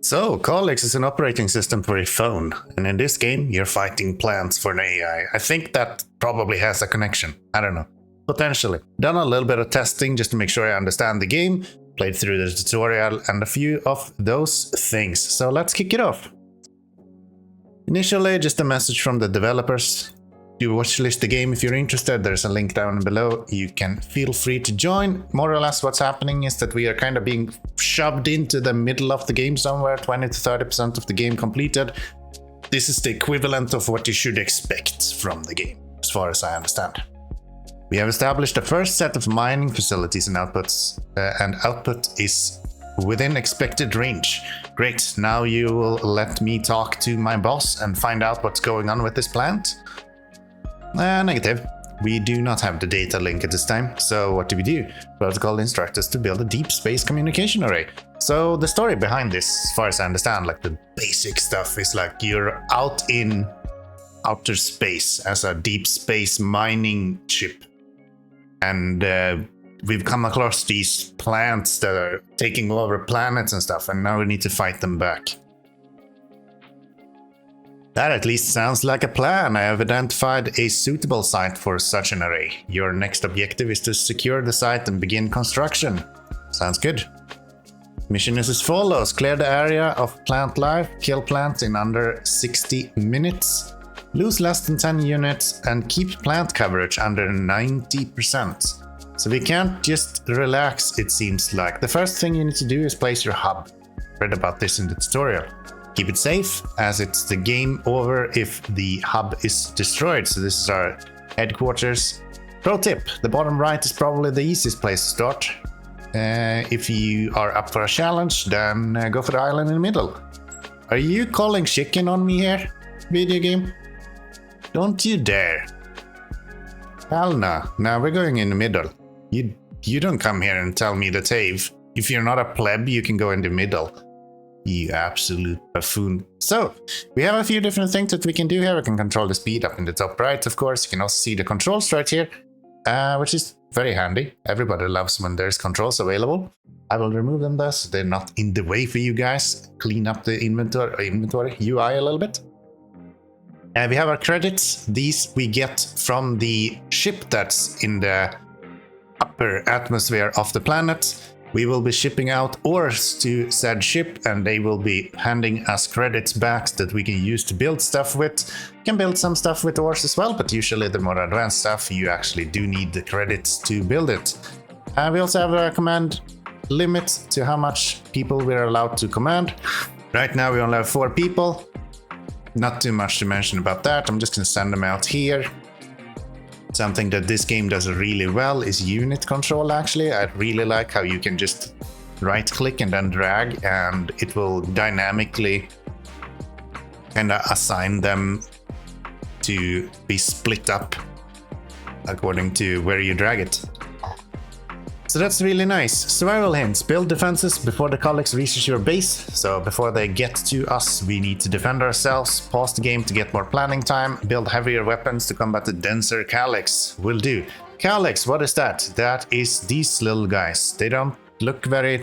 So, Calyx is an operating system for a phone, and in this game, you're fighting plants for an AI. I think that probably has a connection. I don't know. Potentially. Done a little bit of testing just to make sure I understand the game, played through the tutorial, and a few of those things. So let's kick it off. Initially, just a message from the developers. Do watchlist the game if you're interested. There's a link down below. You can feel free to join. More or less what's happening is that we are kind of being shoved into the middle of the game somewhere, 20 to 30% of the game completed. This is the equivalent of what you should expect from the game, as far as I understand. We have established the first set of mining facilities and outputs, and output is within expected range. Great, now you will let me talk to my boss and find out what's going on with this plant? Negative. We do not have the data link at this time, so what do? Protocol instructs us to build a deep space communication array. So the story behind this, as far as I understand, like the basic stuff, is like you're out in outer space as a deep space mining ship. And we've come across these plants that are taking over planets and stuff, and now we need to fight them back. That at least sounds like a plan. I have identified a suitable site for such an array. Your next objective is to secure the site and begin construction. Sounds good. Mission is as follows. Clear the area of plant life, kill plants in under 60 minutes, lose less than 10 units, and keep plant coverage under 90%. So we can't just relax, it seems like. The first thing you need to do is place your hub. Read about this in the tutorial. Keep it safe, as it's the game over if the hub is destroyed. So this is our headquarters. Pro tip, the bottom right is probably the easiest place to start. If you are up for a challenge, then go for the island in the middle. Are you calling chicken on me here, video game? Don't you dare. Hell no. Now we're going in the middle. You don't come here and tell me that, hey, if you're not a pleb, you can go in the middle. You absolute buffoon. So, we have a few different things that we can do here. We can control the speed up in the top right, of course. You can also see the controls right here, which is very handy. Everybody loves when there's controls available. I will remove them thus. They're not in the way for you guys. Clean up the inventory UI a little bit. We have our credits. These we get from the ship that's in the upper atmosphere of the planet. We will be shipping out ores to said ship, and they will be handing us credits back that we can use to build stuff with. You can build some stuff with ores as well, but usually the more advanced stuff, you actually do need the credits to build it. We also have a command limit to how much people we're allowed to command. Right now we only have 4 people. Not too much to mention about that. I'm just going to send them out here. Something that this game does really well is unit control, actually. I really like how you can just right click and then drag, and it will dynamically kind of assign them to be split up according to where you drag it. So that's really nice. Survival hints. Build defenses before the Calyx reaches your base. So before they get to us, we need to defend ourselves. Pause the game to get more planning time. Build heavier weapons to combat the denser Calyx. Will do. Calyx, what is that? That is these little guys. They don't look very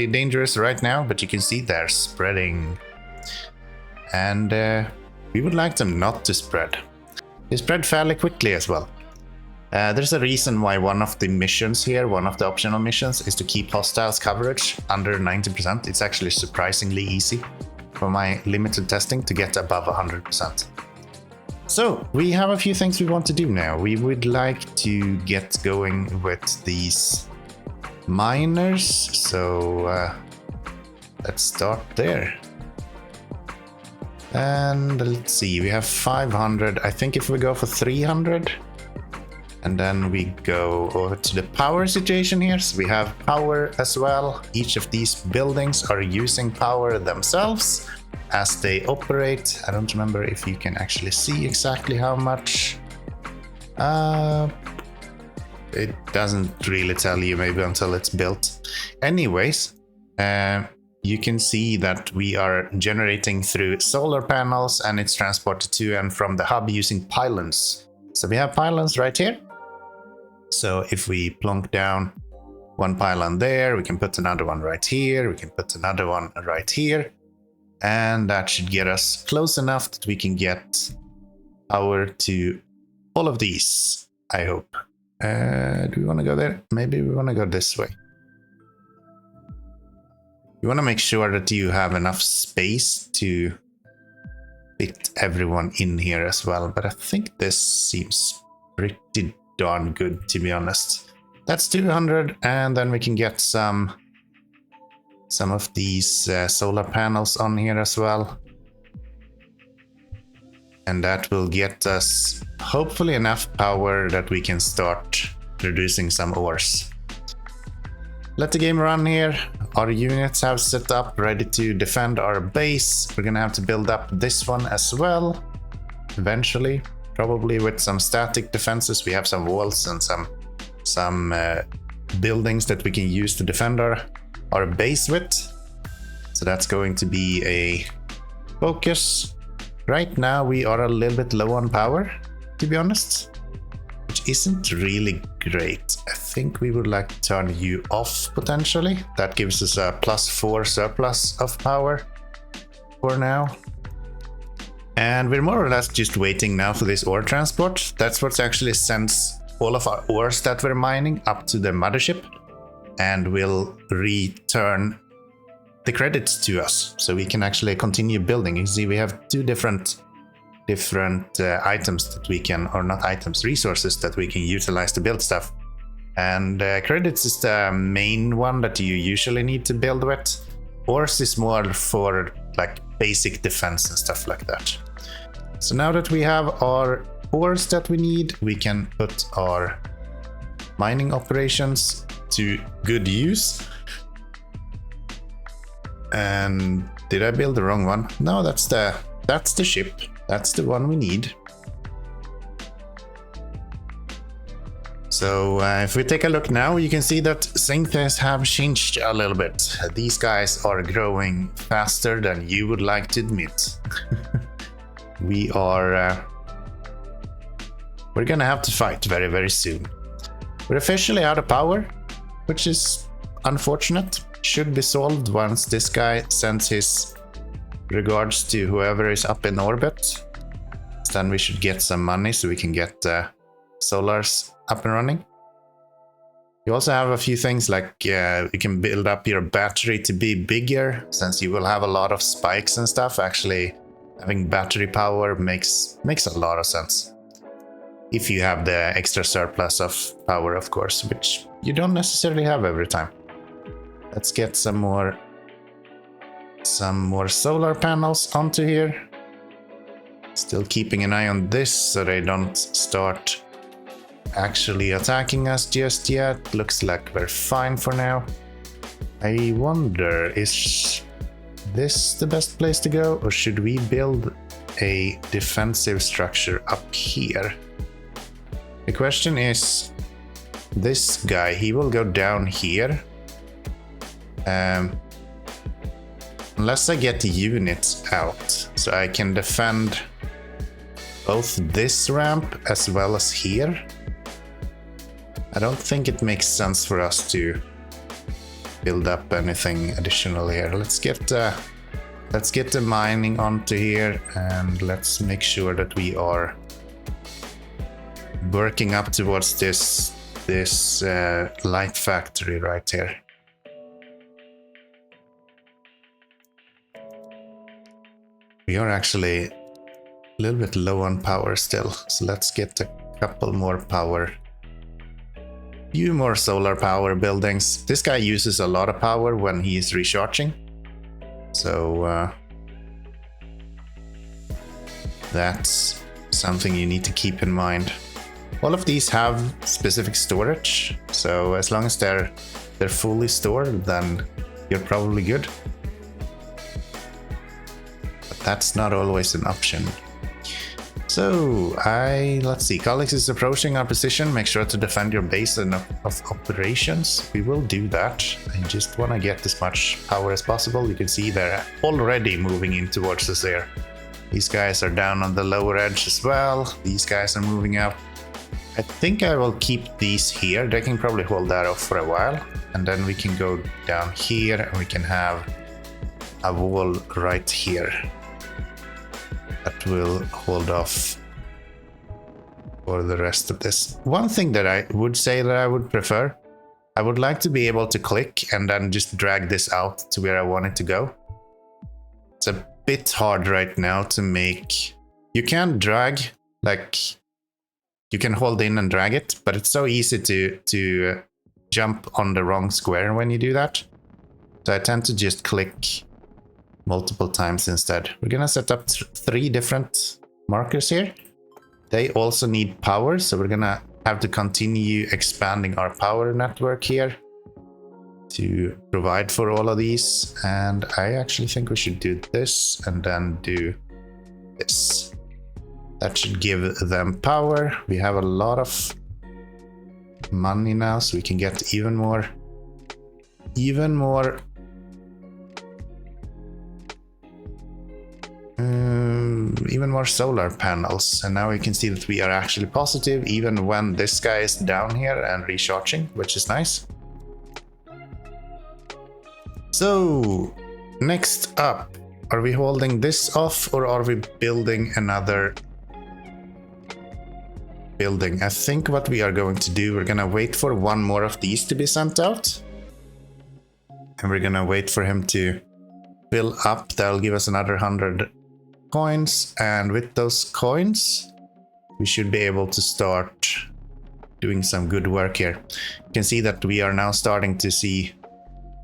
dangerous right now, but you can see they're spreading. And we would like them not to spread. They spread fairly quickly as well. There's a reason why one of the missions here, one of the optional missions, is to keep hostiles coverage under 90%. It's actually surprisingly easy for my limited testing to get above 100%. So, we have a few things we want to do now. We would like to get going with these miners, so let's start there. And let's see, we have 500. I think if we go for 300, and then we go over to the power situation here. So we have power as well. Each of these buildings are using power themselves as they operate. I don't remember if you can actually see exactly how much. It doesn't really tell you, maybe until it's built. Anyways, you can see that we are generating through solar panels, and it's transported to and from the hub using pylons. So we have pylons right here. So if we plonk down one pylon there, we can put another one right here, we can put another one right here, and that should get us close enough that we can get power to all of these, I hope. Do we want to go there? Maybe we want to go this way. You want to make sure that you have enough space to fit everyone in here as well, but I think this seems pretty darn good, to be honest. That's 200, and then we can get some of these solar panels on here as well. And that will get us hopefully enough power that we can start producing some ores. Let the game run here. Our units have set up ready to defend our base. We're gonna have to build up this one as well eventually, probably with some static defenses. We have some walls and some buildings that we can use to defend our base with. So that's going to be a focus. Right now we are a little bit low on power, to be honest, which isn't really great. I think we would like to turn you off potentially. That gives us a +4 surplus of power for now. And we're more or less just waiting now for this ore transport. That's what actually sends all of our ores that we're mining up to the mothership and will return the credits to us, so we can actually continue building. You see, we have two different items that we can, or not items, resources that we can utilize to build stuff. And credits is the main one that you usually need to build with. Ores is more for like basic defense and stuff like that. So now that we have our ores that we need, we can put our mining operations to good use. And did I build the wrong one? No, that's the ship. That's the one we need. So if we take a look now, you can see that things have changed a little bit. These guys are growing faster than you would like to admit. We're gonna have to fight very, very soon. We're officially out of power, which is unfortunate. Should be solved once this guy sends his regards to whoever is up in orbit. Then we should get some money so we can get solars up and running. You also have a few things like you can build up your battery to be bigger, since you will have a lot of spikes and stuff. Actually, having battery power makes a lot of sense. If you have the extra surplus of power, of course, which you don't necessarily have every time. Let's get some more solar panels onto here. Still keeping an eye on this so they don't start actually attacking us just yet. Looks like we're fine for now. I wonder, is this the best place to go, or should we build a defensive structure up here? The question is, this guy, he will go down here. Unless I get the units out, so I can defend both this ramp as well as here. I don't think it makes sense for us to build up anything additional here. Let's get the mining onto here, and let's make sure that we are working up towards this light factory right here. We are actually a little bit low on power still, so let's get a couple more power. Few more solar power buildings. This guy uses a lot of power when he is recharging, so that's something you need to keep in mind. All of these have specific storage, so as long as they're fully stored, then you're probably good. That's not always an option. So, let's see, Calyx is approaching our position. Make sure to defend your base of operations. We will do that. I just want to get as much power as possible. You can see they're already moving in towards us there. These guys are down on the lower edge as well. These guys are moving up. I think I will keep these here. They can probably hold that off for a while. and then we can go down here and we can have a wall right here that will hold off for the rest of this. One thing that I would say that I would prefer, I would like to be able to click and then just drag this out to where I want it to go. It's a bit hard right now to make. You can drag, like you can hold in and drag it, but it's so easy to jump on the wrong square when you do that. So I tend to just click multiple times instead. We're gonna set up 3 different markers here. They also need power, so we're gonna have to continue expanding our power network here to provide for all of these. And I actually think we should do this and then do this. That should give them power. We have a lot of money now, so we can get even more solar panels. And now we can see that we are actually positive even when this guy is down here and recharging, which is nice. So next up, are we holding this off or are we building another building? I think what we are going to do, we're gonna wait for one more of these to be sent out, and we're gonna wait for him to fill up. That'll give us another 100 coins, and with those coins we should be able to start doing some good work here. You can see that we are now starting to see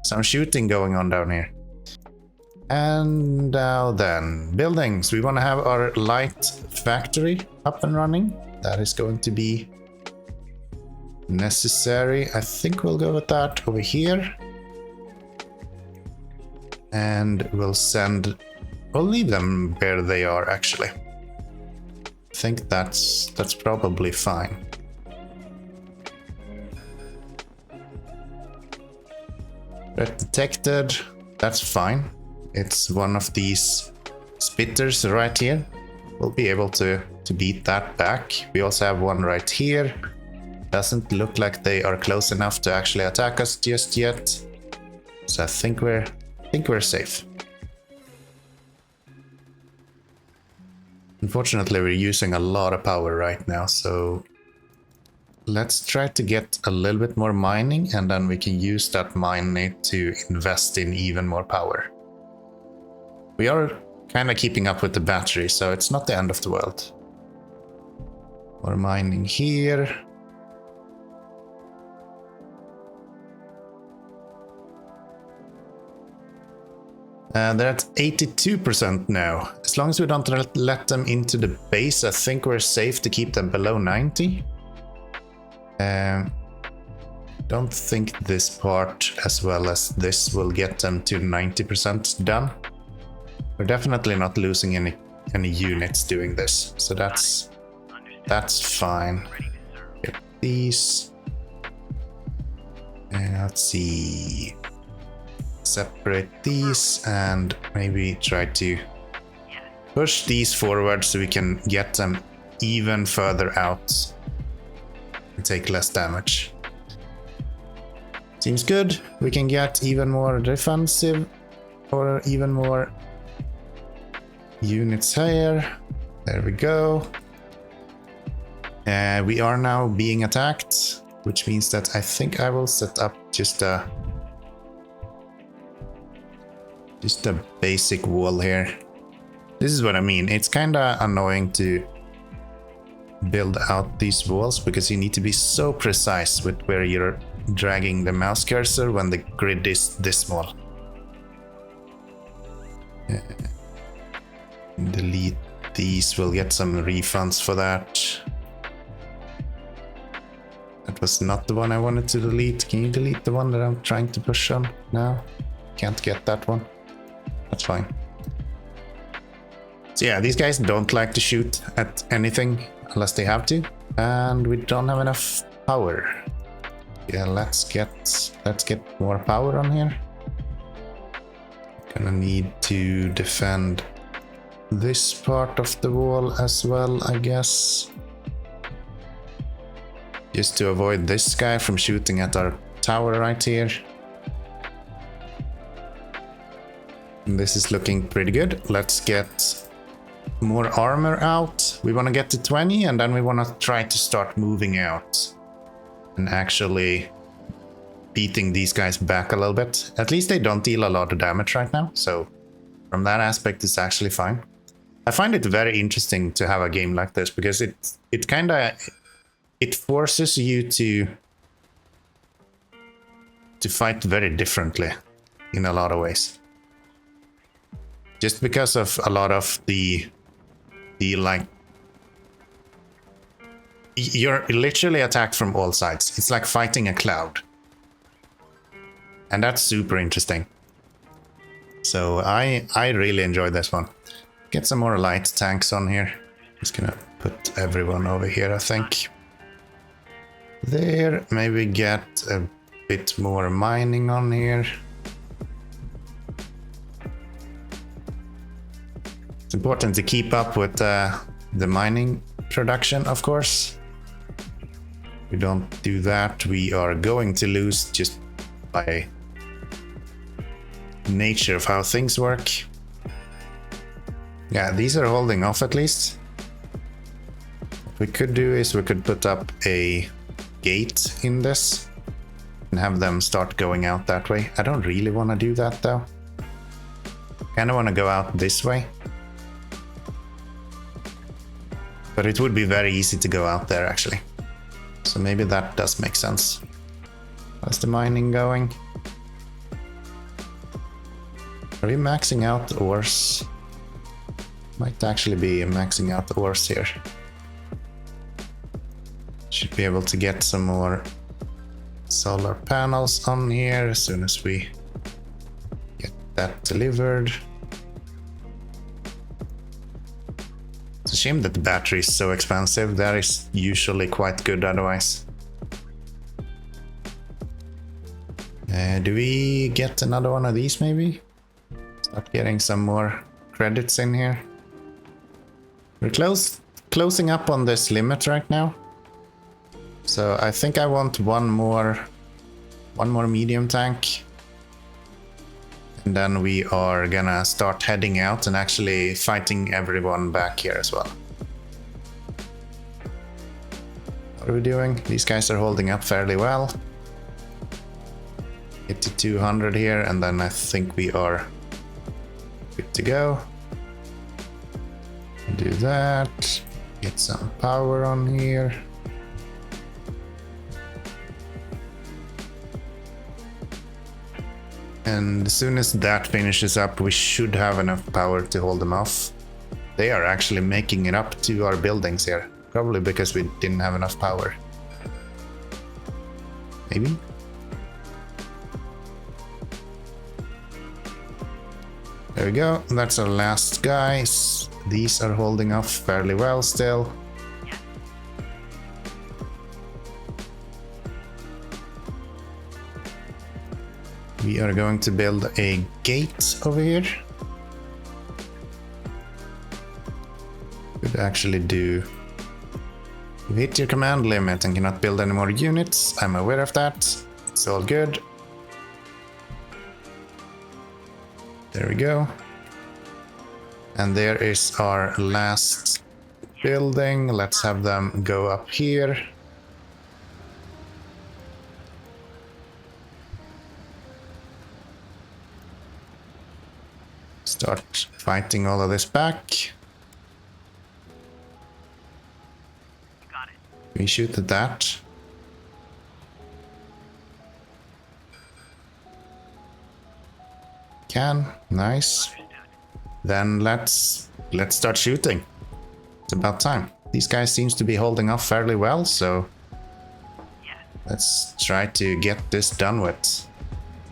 some shooting going on down here. And now then, buildings. We want to have our light factory up and running. That is going to be necessary. I think we'll go with that over here. And we'll leave them where they are actually. I think that's probably fine. Threat detected, that's fine. It's one of these spitters right here. We'll be able to beat that back. We also have one right here. Doesn't look like they are close enough to actually attack us just yet. So I think we're safe. Unfortunately, we're using a lot of power right now, so let's try to get a little bit more mining, and then we can use that mining to invest in even more power. We are kind of keeping up with the battery, so it's not the end of the world. More mining here. They're at 82% now. As long as we don't let them into the base, I think we're safe to keep them below 90. Don't think this part as well as this will get them to 90% done. We're definitely not losing any units doing this, so that's fine. Get these. And let's see. Separate these and maybe try to push these forward so we can get them even further out and take less damage. Seems good. We can get even more defensive or even more units here. There we go. We are now being attacked, which means that I think I will set up just a basic wall here. This is what I mean. It's kind of annoying to build out these walls because you need to be so precise with where you're dragging the mouse cursor when the grid is this small. Delete these. We'll get some refunds for that. That was not the one I wanted to delete. Can you delete the one that I'm trying to push on now? Can't get that one. That's fine. So yeah, these guys don't like to shoot at anything unless they have to, and we don't have enough power. Yeah, let's get more power on here. Gonna need to defend this part of the wall as well, I guess, just to avoid this guy from shooting at our tower right here. And this is looking pretty good. Let's get more armor out. We want to get to 20 and then we want to try to start moving out and actually beating these guys back a little bit. At least they don't deal a lot of damage right now, so from that aspect it's actually fine. I find it very interesting to have a game like this because it kind of forces you to fight very differently in a lot of ways. Just because of a lot of the like, you're literally attacked from all sides. It's like fighting a cloud. And that's super interesting. So I really enjoyed this one. Get some more light tanks on here. Just gonna put everyone over here, I think. There, maybe get a bit more mining on here. It's important to keep up with the mining production, of course. If we don't do that, we are going to lose just by nature of how things work. Yeah, these are holding off at least. What we could do is we could put up a gate in this and have them start going out that way. I don't really want to do that though. Kind of want to go out this way. But it would be very easy to go out there actually. So maybe that does make sense. How's the mining going? Are we maxing out ores? Might actually be maxing out ores here. Should be able to get some more solar panels on here as soon as we get that delivered. It's a shame that the battery is so expensive. That is usually quite good otherwise. Do we get another one of these maybe? Start getting some more credits in here. We're closing up on this limit right now. So I think I want one more medium tank. And then we are gonna start heading out and actually fighting everyone back here as well. What are we doing? These guys are holding up fairly well. Get to 200 here and then I think we are good to go. Do that. Get some power on here. And as soon as that finishes up, we should have enough power to hold them off. They are actually making it up to our buildings here. Probably because we didn't have enough power. Maybe? There we go. That's our last guys. These are holding off fairly well still. We are going to build a gate over here. Could actually do... You hit your command limit and cannot build any more units. I'm aware of that. It's all good. There we go. And there is our last building. Let's have them go up here. Start fighting all of this back. Got it. We shoot at that. Can. Nice. Then let's start shooting. It's about time. These guys seems to be holding off fairly well, so let's try to get this done with.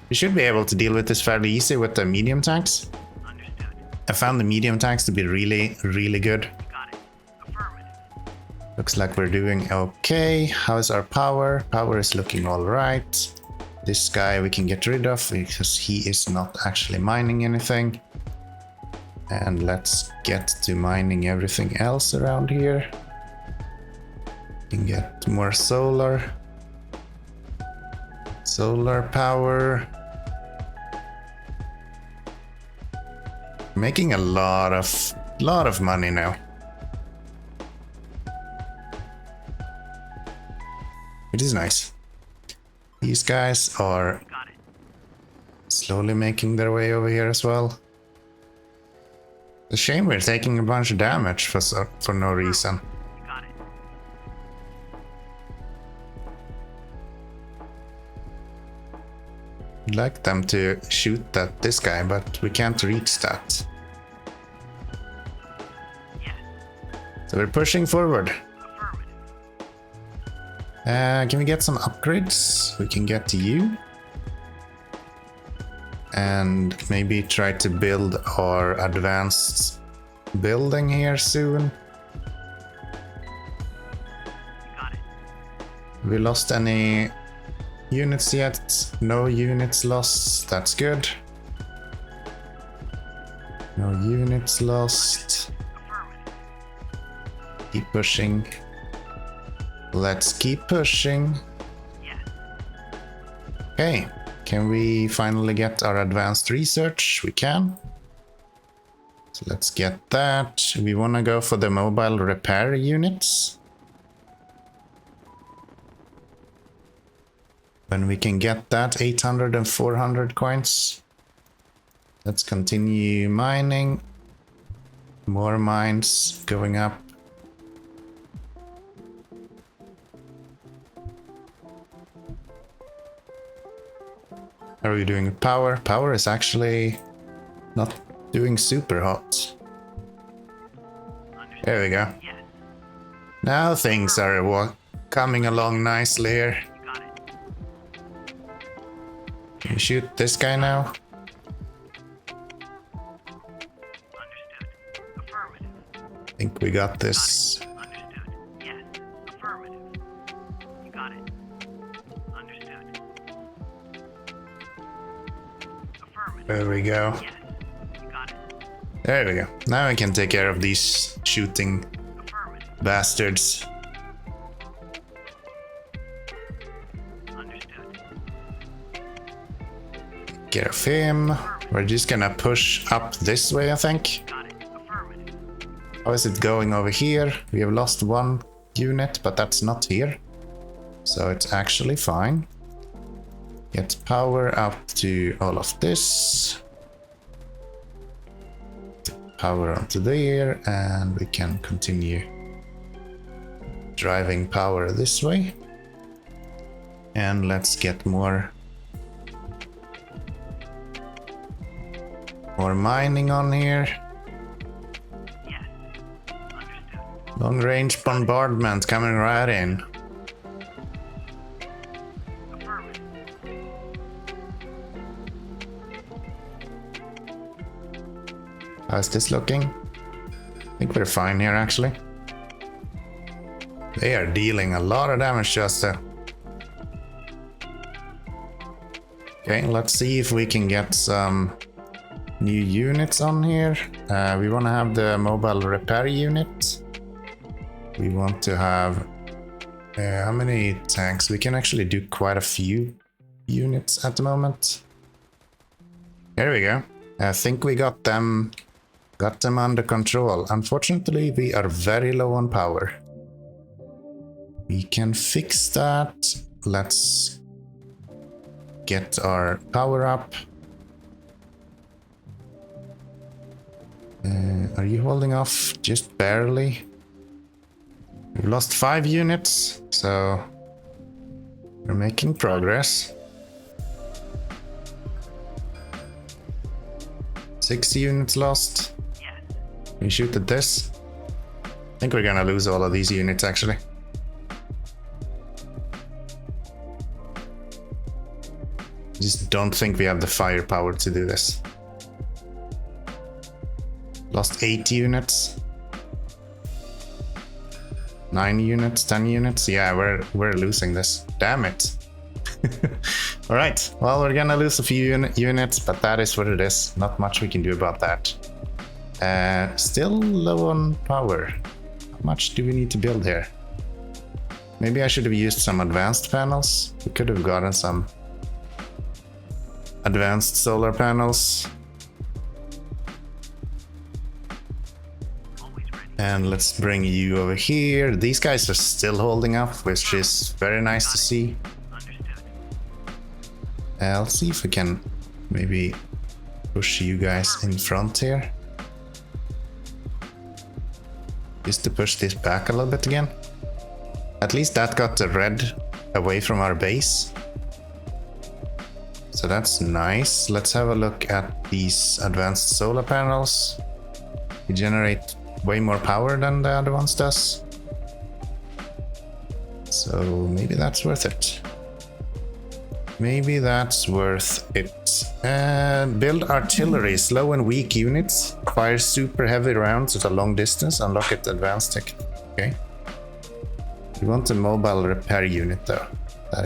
We should be able to deal with this fairly easy with the medium tanks. Understood. I found the medium tanks to be really, really good. Got it. Affirmative. Looks like we're doing okay. How's our power? Power is looking all right. This guy we can get rid of because he is not actually mining anything. And let's get to mining everything else around here. We can get more solar. Solar power. Making a lot of money now. It is nice. These guys are Got it. slowly making their way over here as well. It's a shame we're taking a bunch of damage for no reason. Got it. I'd like them to shoot at this guy, but we can't reach that. Yes. So we're pushing forward. Affirmative. Can we get some upgrades? We can get to you. And maybe try to build our advanced building here soon. Got it. Have we lost any units yet? No units lost. That's good. No units lost. Affirmative. Keep pushing. Let's keep pushing. Yes. Okay. Can we finally get our advanced research? We can. So let's get that. We want to go for the mobile repair units. When we can get that, 800 and 400 coins. Let's continue mining. More mines going up. How are we doing with power? Power is actually not doing super hot. Understood. There we go. Yes. Now things are coming along nicely here. Got it. Can you shoot this guy now? Understood. Affirmative. I think we got this. Understood. Yes. Affirmative. You got it. Understood. Affirmative. There we go. Yes. You got it. There we go. Now I can take care of these shooting Affirmative. bastards. Understood. Take care of him. We're just gonna push up this way, I think. Got it. Affirmative. How is it going over here? We have lost one unit, but that's not here. So it's actually fine. Get power up to all of this. Power onto there, and we can continue driving power this way. And let's get more mining on here. Yes. Understood. Long range bombardment coming right in. Affirmative. How's this looking? I think we're fine here, actually. They are dealing a lot of damage to us, though. Okay, let's see if we can get some new units on here. We want to have the mobile repair unit. We want to have... how many tanks? We can actually do quite a few units at the moment. There we go. I think we got them under control. Unfortunately, we are very low on power. We can fix that. Let's get our power up. Are you holding off just barely? We've lost 5 units, so we're making progress. 6 units lost. Yes. Can you shoot at this? I think we're gonna lose all of these units, actually. Just don't think we have the firepower to do this. Lost 8 units. 9 units, 10 units. Yeah, we're losing this. Damn it. All right. Well, we're gonna lose a few units, but that is what it is. Not much we can do about that. Still low on power. How much do we need to build here? Maybe I should have used some advanced panels. We could have gotten some advanced solar panels. Always ready. And let's bring you over here. These guys are still holding up, which is very nice to see. Understood. I'll see if we can maybe push you guys in front here. Just to push this back a little bit again. At least that got the red away from our base. So that's nice. Let's have a look at these advanced solar panels. They generate way more power than the other ones does. So maybe that's worth it. Maybe that's worth it. Build artillery, slow and weak units. Fire super heavy rounds at a long distance. Unlock it advanced tech. Okay. We want a mobile repair unit though. That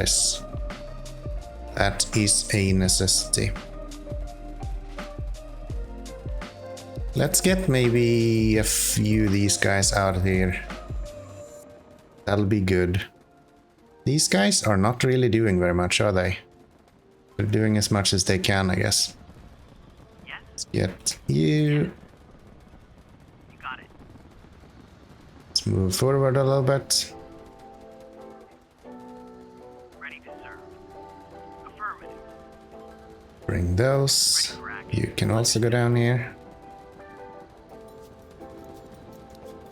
is a necessity. Let's get maybe a few of these guys out of here. That'll be good. These guys are not really doing very much, are they? They're doing as much as they can, I guess. Yes. Let's get you. You got it. Let's move forward a little bit. Ready to serve. Affirmative. Bring those. You can also go down here.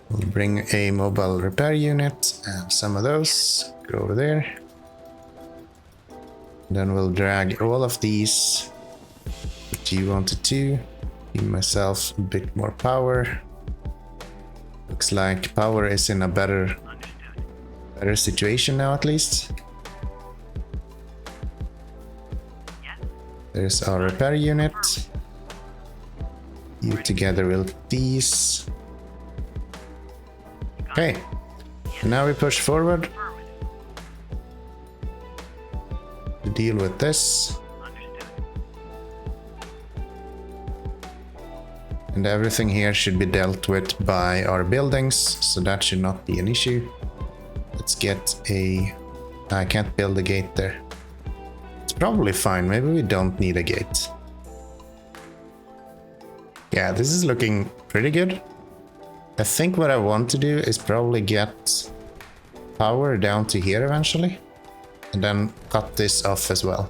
We'll bring a mobile repair unit and some of those. Go over there. Then we'll drag all of these. What you wanted to. Give myself a bit more power. Looks like power is in a better situation now, at least. Yes. There's our repair unit. You together with these. Okay. Now we push forward Affirmative. to deal with this. Understood. And everything here should be dealt with by our buildings, so that should not be an issue. Let's get a... I can't build a gate there. It's probably fine, maybe we don't need a gate. Yeah, this is looking pretty good. I think what I want to do is probably get power down to here eventually. And then cut this off as well.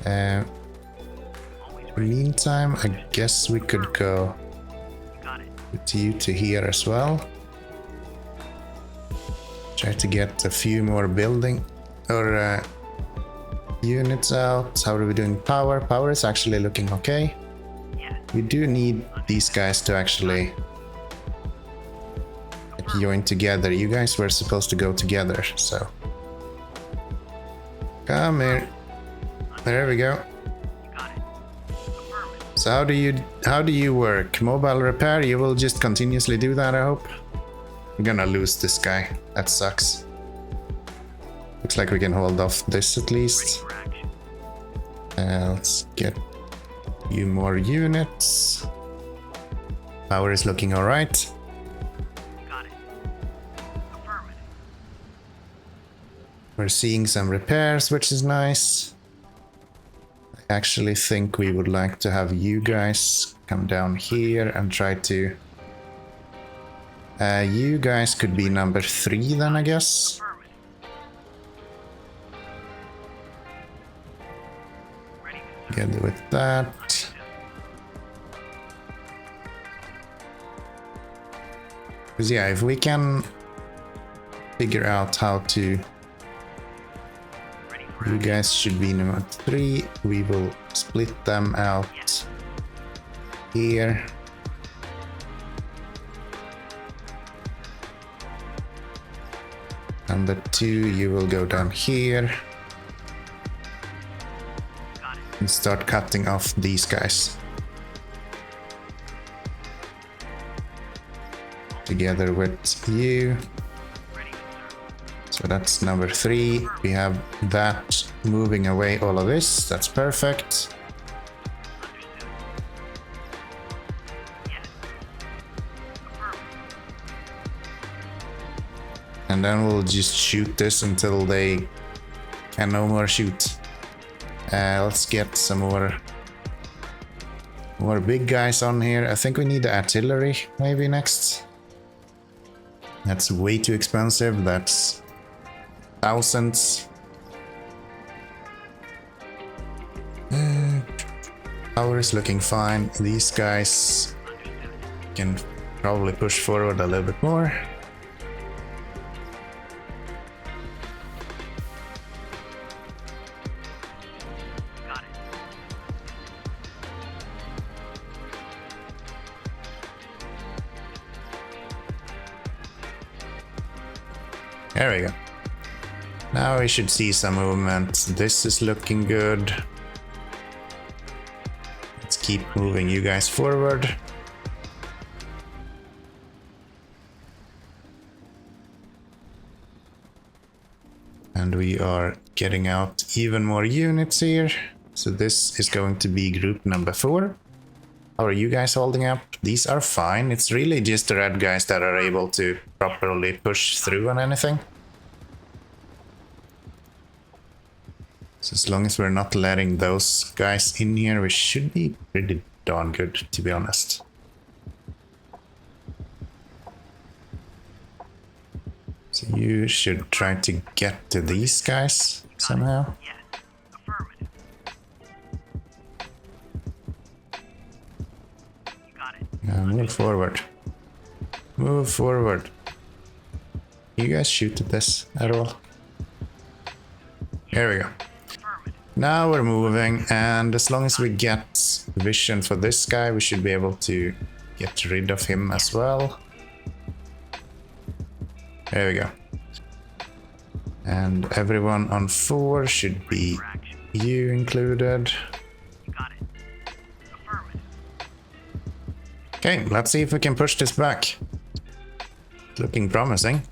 In the meantime, I guess we could go You got it. with you to here as well. Try to get a few more building or units out. How are we doing power? Power is actually looking okay. Yes. We do need these guys to actually join together. You guys were supposed to go together, so come here. There we go. You got it. Affirmative. So how do you work? Mobile repair? You will just continuously do that, I hope. We're gonna lose this guy. That sucks. Looks like we can hold off this at least. For action. Let's get you more units. Power is looking alright. Got it. Affirmative. We're seeing some repairs, which is nice. I actually think we would like to have you guys come down here and try to... you guys could be number 3 then, I guess. Affirmative. Ready to serve. Together with that. Because yeah, if we can figure out how to... Ready for You action. guys should be number 3. We will split them out here. Number 2, you will go down here Got it. and start cutting off these guys. Together with you. Ready to serve. So that's number 3. We have that moving away all of this. That's perfect. Understood. Yes. Affirmative. And then we'll just shoot this until they can no more shoot. Let's get some more big guys on here. I think we need the artillery maybe next. That's way too expensive. That's thousands. Power is looking fine. These guys can probably push forward a little bit more. Got it. There we go. Now we should see some movement. This is looking good. Let's keep moving you guys forward. And we are getting out even more units here. So this is going to be group number 4. How are you guys holding up? These are fine. It's really just the red guys that are able to properly push through on anything. So as long as we're not letting those guys in here, we should be pretty darn good, to be honest. So you should try to get to these guys somehow. Yes. Affirmative. You got it. Now move forward. Move forward. You guys shoot at this at all? There we go. Affirmative. Now we're moving, and as long as we get vision for this guy, we should be able to get rid of him as well. There we go. And everyone on 4 should be For action. you included. You got it. Affirmative. Okay, let's see if we can push this back. Looking promising.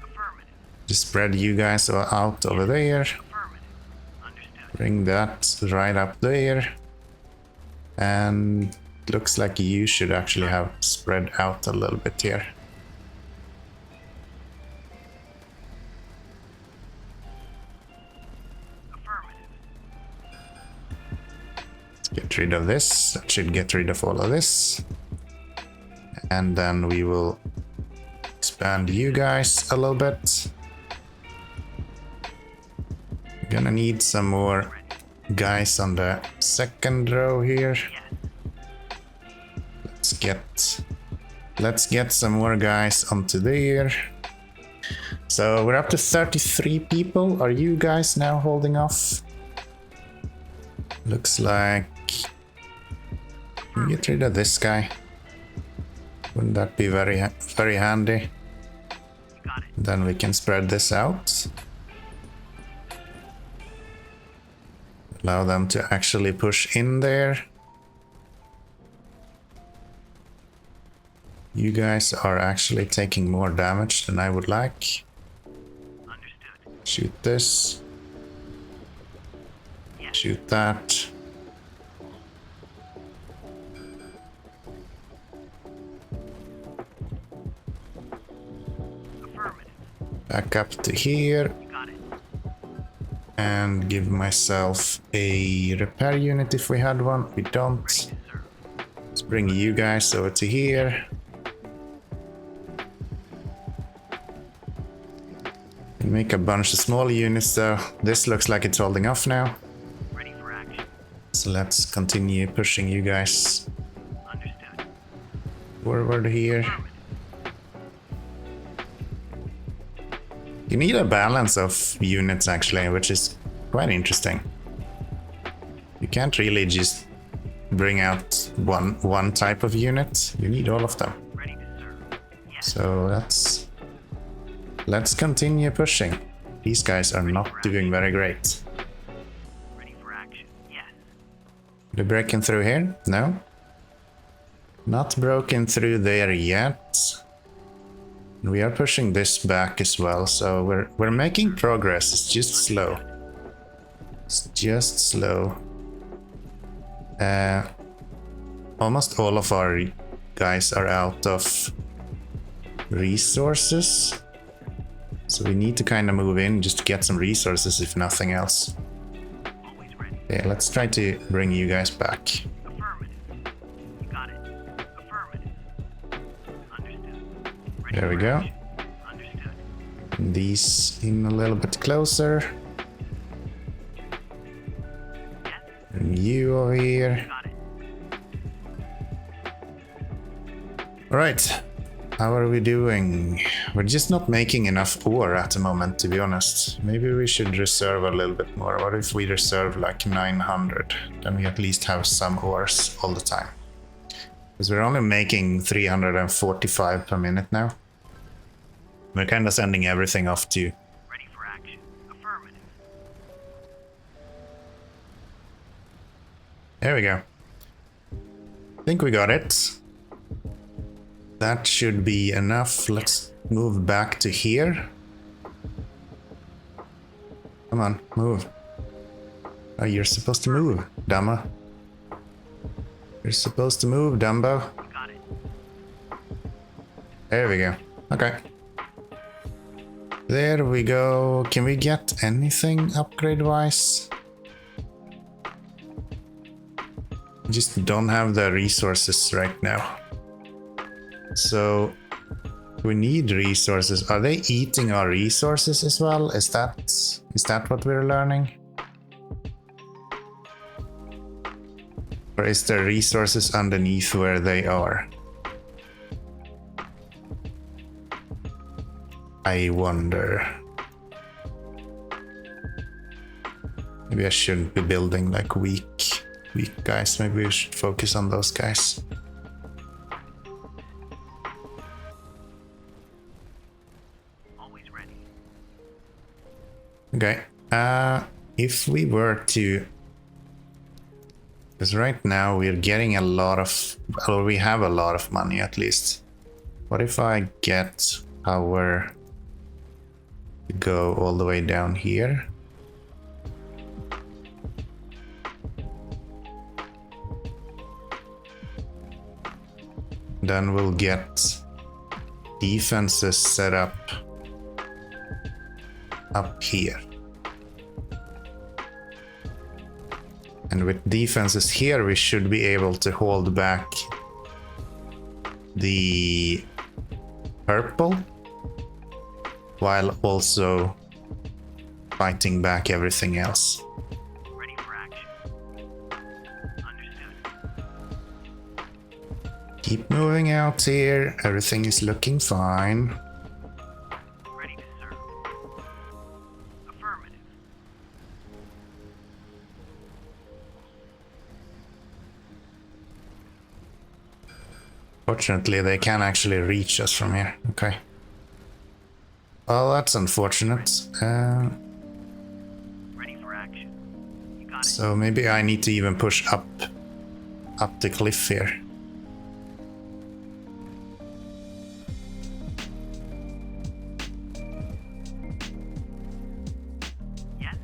Affirmative. Just spread you guys out over there. Affirmative. Understood. Bring that right up there. And looks like you should actually have spread out a little bit here. Affirmative. Let's get rid of this. That should get rid of all of this. And then we will expand you guys a little bit. We're gonna need some more guys on the second row here. Yes. Let's get some more guys onto there. So we're up to 33 people. Are you guys now holding off? Looks like we get rid of this guy. Wouldn't that be very handy? You got it. Then we can spread this out. Allow them to actually push in there. You guys are actually taking more damage than I would like. Understood. Shoot this. Yes. Shoot that. Affirmative. Back up to here. You got it. And give myself a repair unit if we had one. We don't. Ready to serve. Let's bring you guys over to here. And make a bunch of small units though. This looks like it's holding off now. Ready for action. So let's continue pushing you guys Understood. forward here. Affirmative. You need a balance of units actually, which is quite interesting. You can't really just bring out one type of unit. You need all of them. Ready to serve. Yes. So let's continue pushing. These guys are not doing very great. Ready for action. Yes. They're breaking through here? No? Not broken through there yet. We are pushing this back as well, so we're making progress. It's just slow. It's just slow. Almost all of our guys are out of resources. So we need to kind of move in just to get some resources, if nothing else. Always ready. Yeah, let's try to bring you guys back. Affirmative. You got it. Affirmative. Understood. Ready There we for go. action. Understood. These in a little bit closer. Yes. And you over here. Got it. Alright. How are we doing? We're just not making enough ore at the moment, to be honest. Maybe we should reserve a little bit more. What if we reserve like 900? Then we at least have some ores all the time. Because we're only making 345 per minute now. We're kind of sending everything off to... Ready for action. Affirmative. There we go. I think we got it. That should be enough. Let's move back to here. Come on, move. Oh, you're supposed to move, Dumbo. You're supposed to move, Dumbo. Got it. There we go. Okay. There we go. Can we get anything upgrade-wise? Just don't have the resources right now. So we need resources. Are they eating our resources as well? Is that what we're learning? Or is there resources underneath where they are? I wonder. Maybe I shouldn't be building like weak guys. Maybe we should focus on those guys. Always ready. Okay. If we were to... Because right now we're getting a lot of... Well, we have a lot of money at least. What if I get power to go all the way down here? Then we'll get defenses set up here. And with defenses here, we should be able to hold back the purple while also fighting back everything else. Ready for action. Understood. Keep moving out here. Everything is looking fine. Ready to serve. Affirmative. Fortunately, they can actually reach us from here. Okay. Well, that's unfortunate. Ready for action. You got it. So maybe I need to even push up the cliff here. Yes.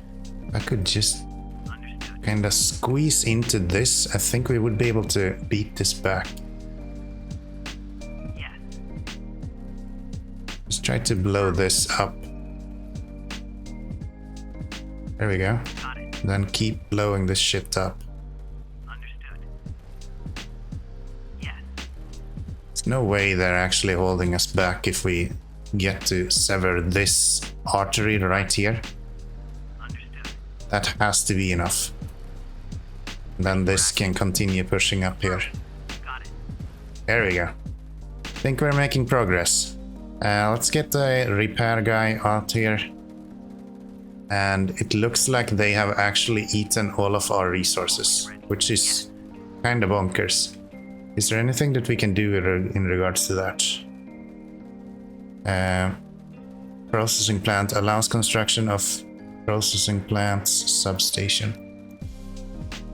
I could just Understood. kind of squeeze into this. I think we would be able to beat this back. Yes. Just try to blow this up. There we go. Got it. Then keep blowing this shit up. Understood. Yes. There's no way they're actually holding us back if we get to sever this artery right here. Understood. That has to be enough. Then this can continue pushing up here. Got it. There we go. Think we're making progress. Let's get the repair guy out here. And it looks like they have actually eaten all of our resources, which is kind of bonkers. Is there anything that we can do in regards to that? Processing plant allows construction of processing plant's substation.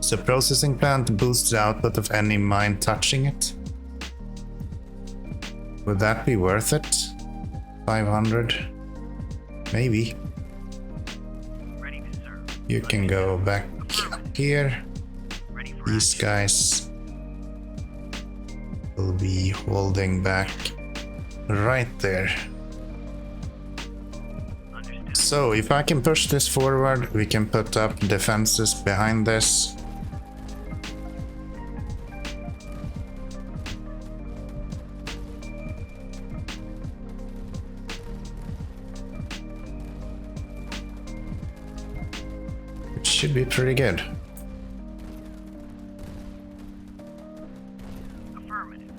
So processing plant boosts the output of any mine touching it. Would that be worth it? 500? Maybe. Ready to serve. You can go back up here. Ready for These action. guys will be holding back right there. So if I can push this forward, we can put up defenses behind this. It should be pretty good. Affirmative.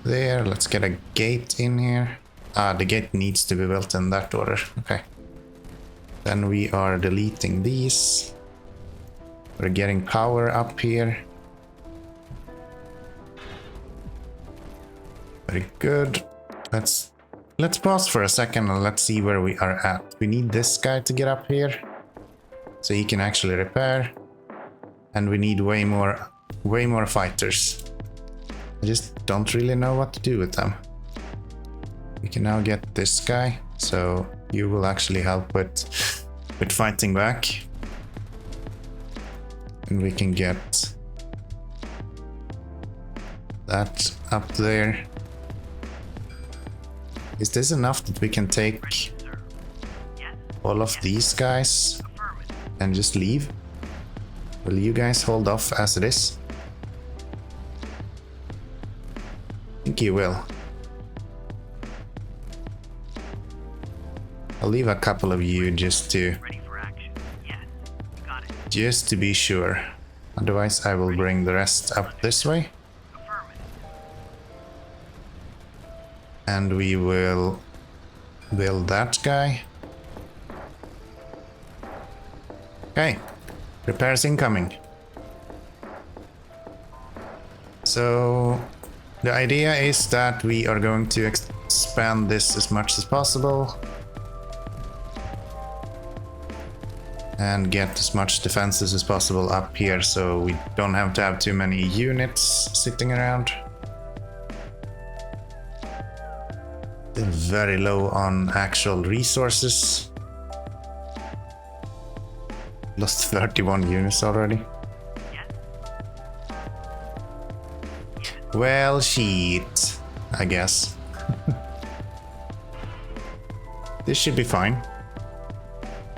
There, let's get a gate in here. Ah, the gate needs to be built in that order. Okay. Then we are deleting these. We're getting power up here. Very good. Let's pause for a second and let's see where we are at. We need this guy to get up here so he can actually repair. And we need way more fighters. I just don't really know what to do with them. We can now get this guy, so you will actually help with fighting back. And we can get that up there. Is this enough that we can take all of these guys and just leave? Will you guys hold off as it is? I think you will. I'll leave a couple of you just to be sure. Otherwise I will bring the rest up this way. And we will build that guy. Okay, repairs incoming. So the idea is that we are going to expand this as much as possible. And get as much defenses as possible up here so we don't have to have too many units sitting around. They're very low on actual resources. Lost 31 units already. Well, shit, I guess. This should be fine.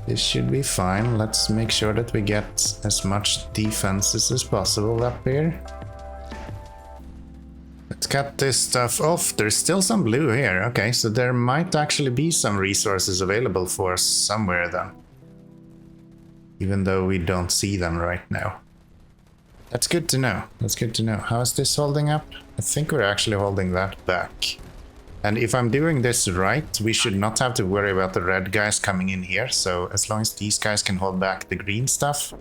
This should be fine. Let's make sure that we get as much defenses as possible up here. Let's cut this stuff off. There's still some blue here. Okay, so there might actually be some resources available for us somewhere then. Even though we don't see them right now. That's good to know. That's good to know. How is this holding up? I think we're actually holding that back. And if I'm doing this right, we should not have to worry about the red guys coming in here. So as long as these guys can hold back the green stuff,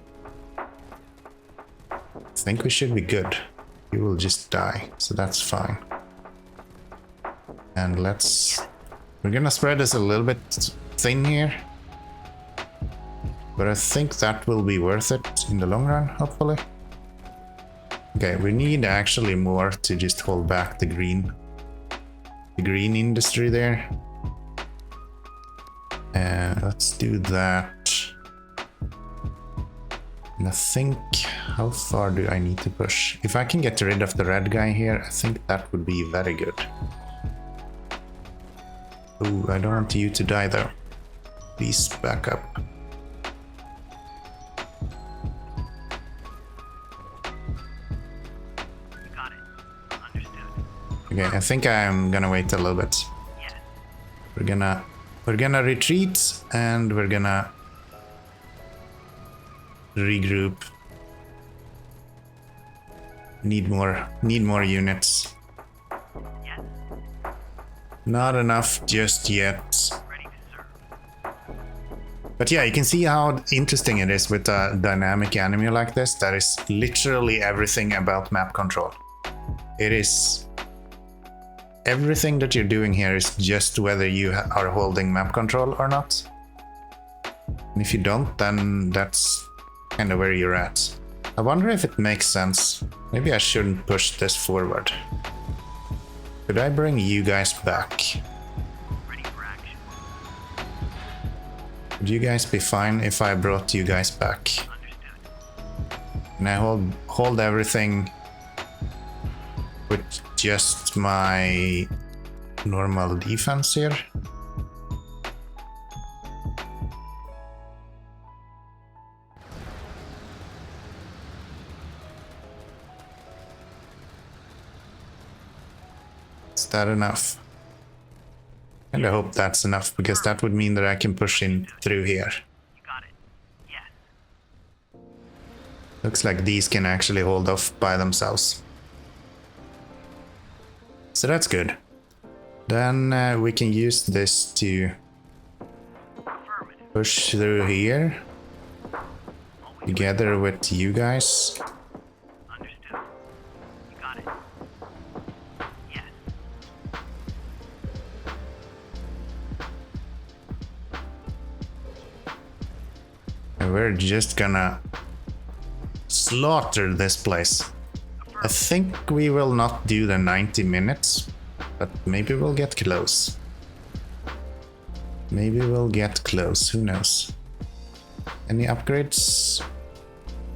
I think we should be good. You will just die, so that's fine. And we're gonna spread this a little bit thin here. But I think that will be worth it in the long run, hopefully. Okay, we need actually more to just hold back the green industry there. Let's do that. And I think, how far do I need to push? If I can get rid of the red guy here, I think that would be very good. Ooh, I don't want you to die though. Please back up. Okay, I think I'm gonna wait a little bit. We're gonna retreat and we're gonna regroup. Need more units. Not enough just yet. But yeah, you can see how interesting it is with a dynamic enemy like this. That is literally everything about map control. It is... Everything that you're doing here is just whether you are holding map control or not. And if you don't, then that's kind of where you're at. I wonder if it makes sense. Maybe I shouldn't push this forward. Could I bring you guys back? Would you guys be fine if I brought you guys back? Can I hold everything with just my normal defense here? Is that enough? And I hope that's enough, because that would mean that I can push in through here. You got it. Yes. Looks like these can actually hold off by themselves. So that's good. Then we can use this to Affirmative. push through here together with you guys. Understood. You got it. Yes. And we're just gonna slaughter this place. I think we will not do the 90 minutes, but maybe we'll get close. Maybe we'll get close, who knows. Any upgrades?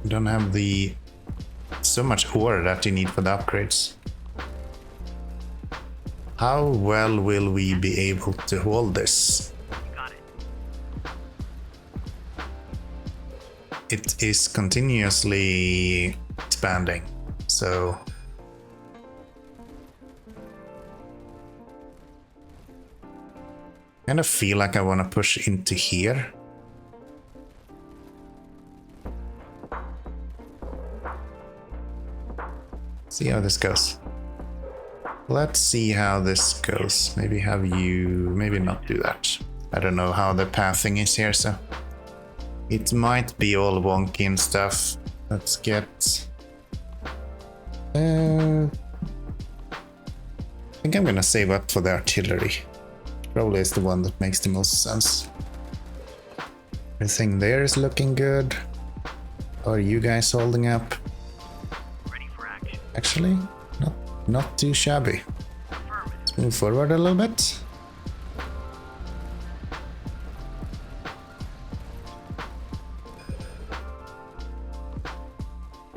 Don't have the so much ore that you need for the upgrades. How well will we be able to hold this? You got it. It is continuously expanding, so kind of feel like I want to push into here. See how this goes. Let's see how this goes. Maybe have you, maybe not do that. I don't know how the pathing is here, so it might be all wonky and stuff. Let's get... I think I'm gonna save up for the artillery. Probably is the one that makes the most sense. Everything there is looking good. How are you guys holding up? Ready for action. Actually, not too shabby. Affirmative. Let's move forward a little bit.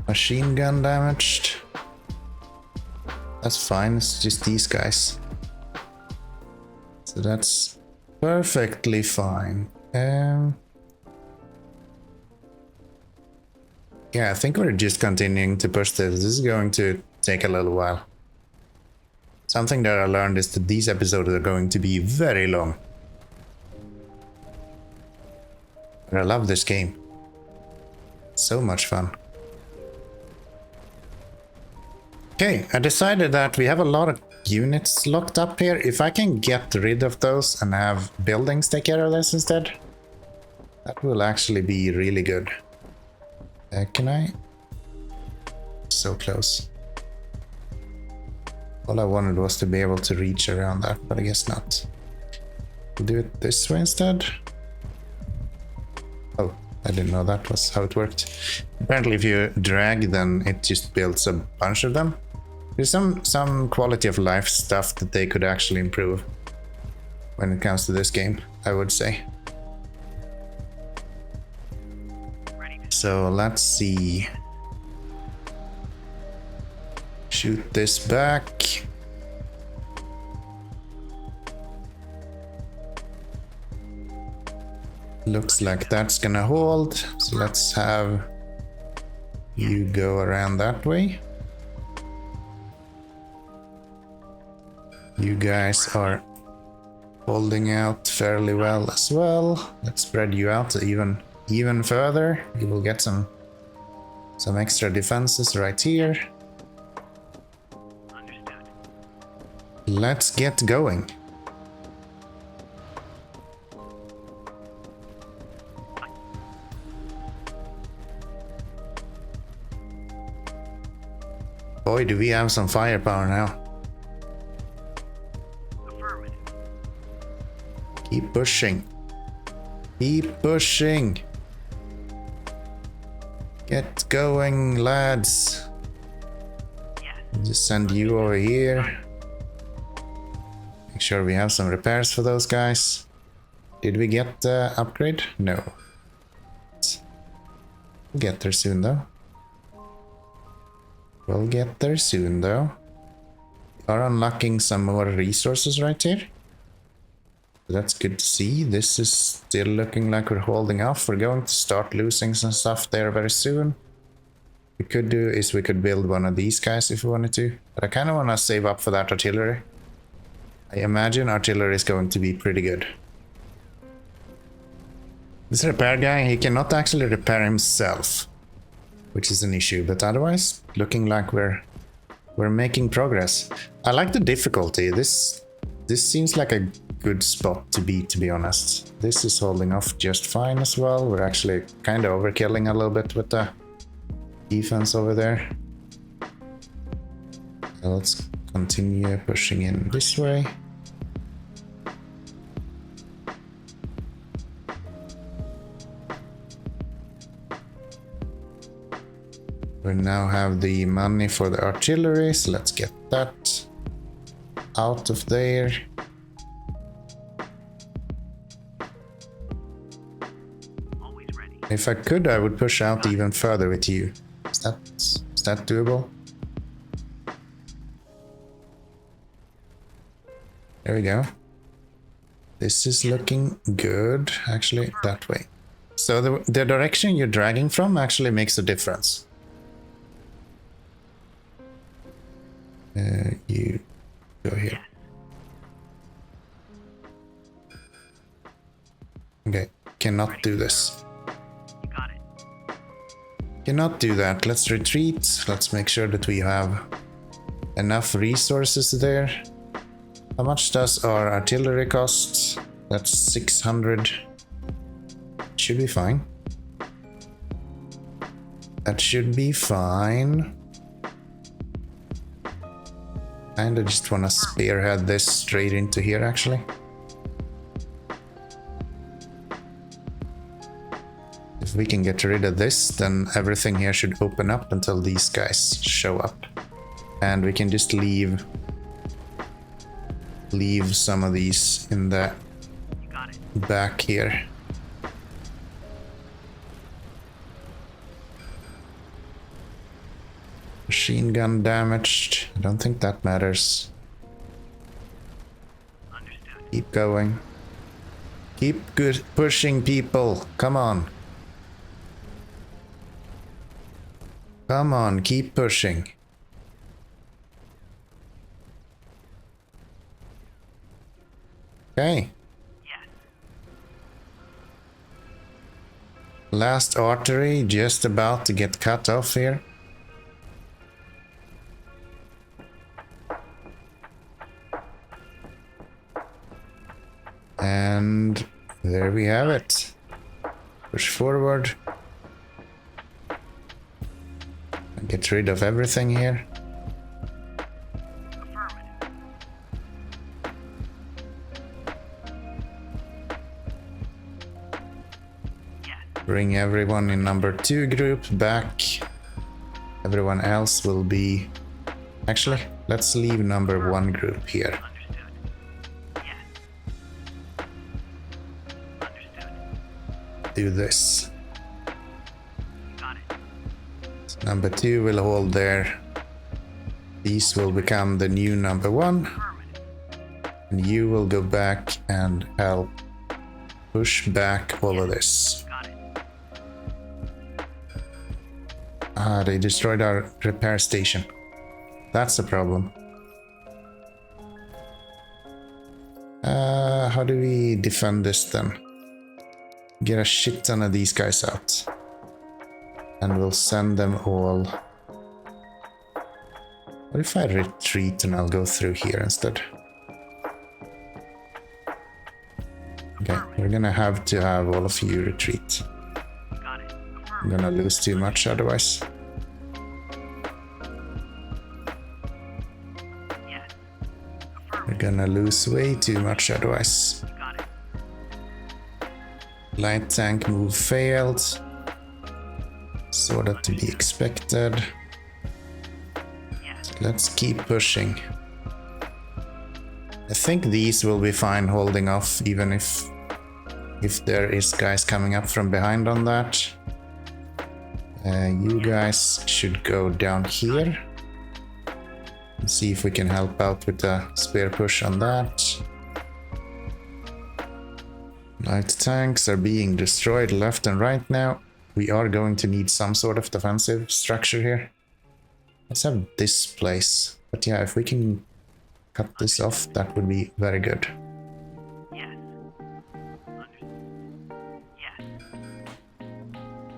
Machine gun damaged. That's fine, it's just these guys. So that's perfectly fine. Yeah, I think we're just continuing to push this. This is going to take a little while. Something that I learned is that these episodes are going to be very long. And I love this game. So much fun. Okay, I decided that we have a lot of units locked up here. If I can get rid of those and have buildings take care of this instead, that will actually be really good. Can I? So close. All I wanted was to be able to reach around that, but I guess not. We'll do it this way instead. Oh, I didn't know that was how it worked. Apparently if you drag, then it just builds a bunch of them. There's some quality of life stuff that they could actually improve when it comes to this game, I would say. So let's see. Shoot this back. Looks like that's gonna hold. So let's have you go around that way. You guys are holding out fairly well as well. Let's spread you out even further. You will get some extra defenses right here. Understood. Let's get going. Boy, do we have some firepower now. Affirmative. Keep pushing. Keep pushing. Get going, lads. Yes. Just send you over here. Make sure we have some repairs for those guys. Did we get the upgrade? No. We'll get there soon though. We'll get there soon though. We are unlocking some more resources right here. That's good to see. This is still looking like we're holding off. We're going to start losing some stuff there very soon. What we could do is we could build one of these guys if we wanted to. But I kind of want to save up for that artillery. I imagine artillery is going to be pretty good. This repair guy, he cannot actually repair himself, which is an issue, but otherwise, looking like we're making progress. I like the difficulty. This seems like a good spot to be honest. This is holding off just fine as well. We're actually kind of overkilling a little bit with the defense over there. Let's continue pushing in this way. We now have the money for the artillery, so let's get that out of there. Always ready. If I could, I would push out even further with you. Is that doable? There we go. This is looking good, actually, that way. So the direction you're dragging from actually makes a difference. You go here. Okay, cannot do this. You got it. Cannot do that. Let's retreat. Let's make sure that we have enough resources there. How much does our artillery cost? That's 600. Should be fine. That should be fine. Kinda just wanna spearhead this straight into here, actually. If we can get rid of this, then everything here should open up until these guys show up. And we can just leave some of these in the You got it. back here. Machine gun damaged. I don't think that matters. Understood. Keep going. Keep good pushing, people. Come on. Come on, keep pushing. Okay. Yes. Last artery just about to get cut off here. And there we have it. Push forward. Get rid of everything here. Affirmative. Yes. Bring everyone in number 2 group back. Everyone else will be... Actually, let's leave number 1 group here. Understood. Yes. Understood. Do this. Got it. Number 2 will hold there. These will become the new number 1. Affirmative. And you will go back and help push back all of this. Got it. Ah, they destroyed our repair station. That's a problem. How do we defend this then? Get a shit ton of these guys out. And we'll send them all. What if I retreat and I'll go through here instead? Okay, we're gonna have to have all of you retreat. Got it. I'm Affirmative. gonna lose too much otherwise. Yes. We're Affirmative. gonna lose way too much otherwise. Got it. Light tank move failed. Sorta to be expected. Yes. Let's keep pushing. I think these will be fine holding off, even if there is guys coming up from behind on that. You guys should go down here. And see if we can help out with the spear push on that. Light tanks are being destroyed left and right now. We are going to need some sort of defensive structure here. Let's have this place. But yeah, if we can cut this off, that would be very good. Yes. Understood. Yes.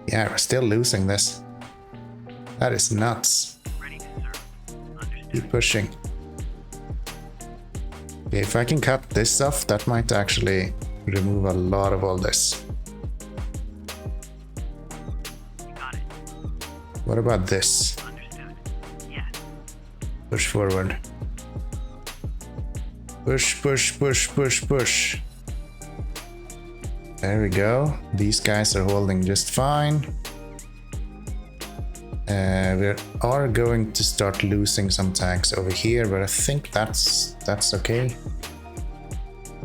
Yeah, we're still losing this. That is nuts. Ready to serve. Understood. Keep pushing. Okay, if I can cut this off, that might actually remove a lot of all this. You got it. What about this? Understood. Yes. Push forward. Push, push, push, push, push. There we go. These guys are holding just fine. We are going to start losing some tanks over here, but I think that's okay.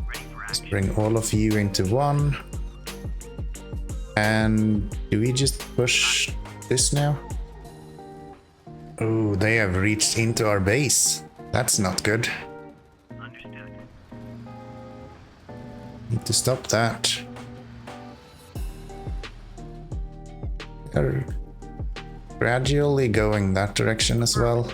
Ready for Let's action. bring all of you into one. And do we just push this now? Oh, they have reached into our base. That's not good. Understood. Need to stop that. They're gradually going that direction as well.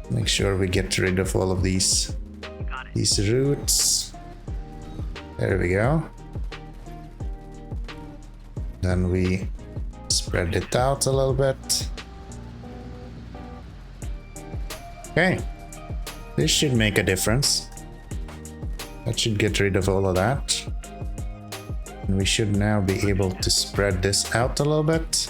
Make sure we get rid of all of these You got it. roots. There we go. Then we spread it out a little bit. Okay, this should make a difference. That should get rid of all of that. And we should now be able to spread this out a little bit.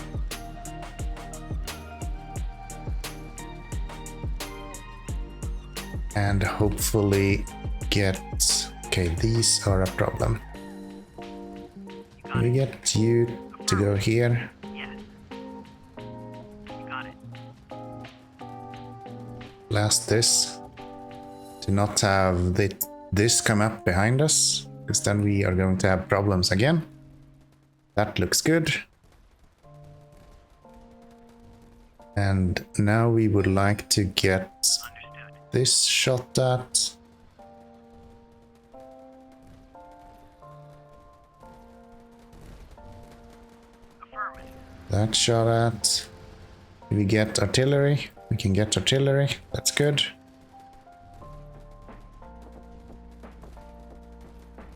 And hopefully get... Okay, these are a problem. You got We it. get you to go here. Yes. You got it. Blast this. To not have this come up behind us, because then we are going to have problems again. That looks good. And now we would like to get Understood. this shot at. Affirmative. That shot at. Do we get artillery? We can get artillery. That's good.